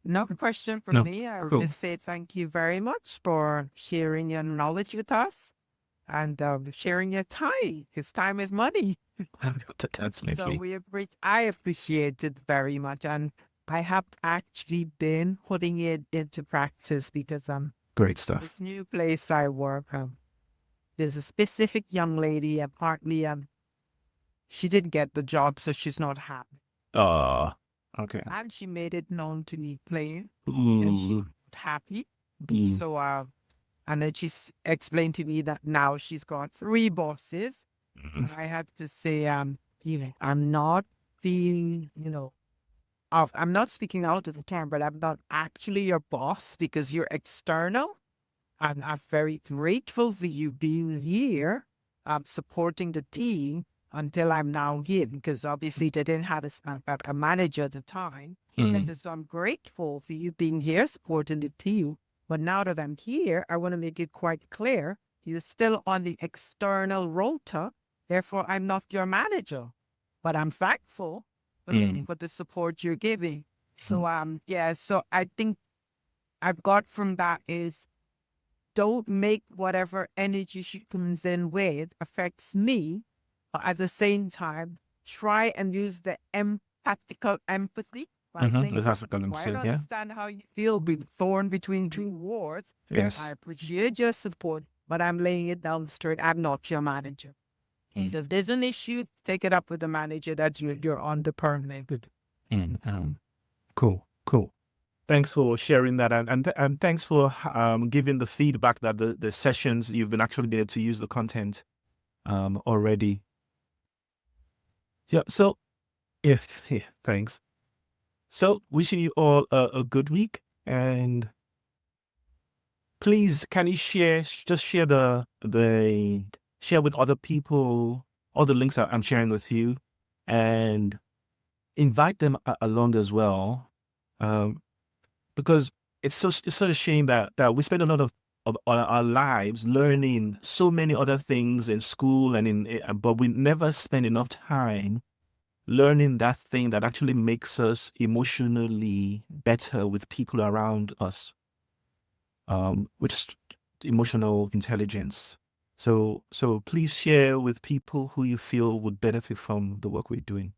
No question from No. me. I would Cool. just say thank you very much for sharing your knowledge with us and sharing your time. Because time is money. Definitely. So I appreciate it very much. And I have actually been putting it into practice because Great stuff. this new place I work, there's a specific young lady, partly she didn't get the job, so she's not happy. Okay. And she made it known to me plain, and she's Ooh. not happy. Mm. So and then she's explained to me that now she's got 3 bosses. And I had to say, I'm not being, I'm not speaking out of the term, but I'm not actually your boss because you're external. And I'm very grateful for you being here, supporting the team until I'm now here, because obviously they didn't have a manager at the time. I said, so I'm grateful for you being here, supporting the team. But now that I'm here, I want to make it quite clear, you're still on the external rota. Therefore, I'm not your manager, but I'm thankful for the support you're giving. So, so I think I've got from that is, don't make whatever energy she comes in with affects me. But at the same time, try and use the empathical empathy. By saying, That's a good I don't yeah. understand how you feel being thorn between 2 words. I Yes. appreciate your support, but I'm laying it down straight. I'm not your manager. So if there's an issue, take it up with the manager that you're on the permanent with. Cool. Thanks for sharing that, and thanks for giving the feedback that the sessions you've been actually able to use the content already. Yeah. So, thanks. So, wishing you all a good week, and please, can you share share with other people all the links that I'm sharing with you, and invite them along as well. Because it's such a shame that we spend a lot of our lives learning so many other things in school but we never spend enough time learning that thing that actually makes us emotionally better with people around us, which is emotional intelligence. So please share with people who you feel would benefit from the work we're doing.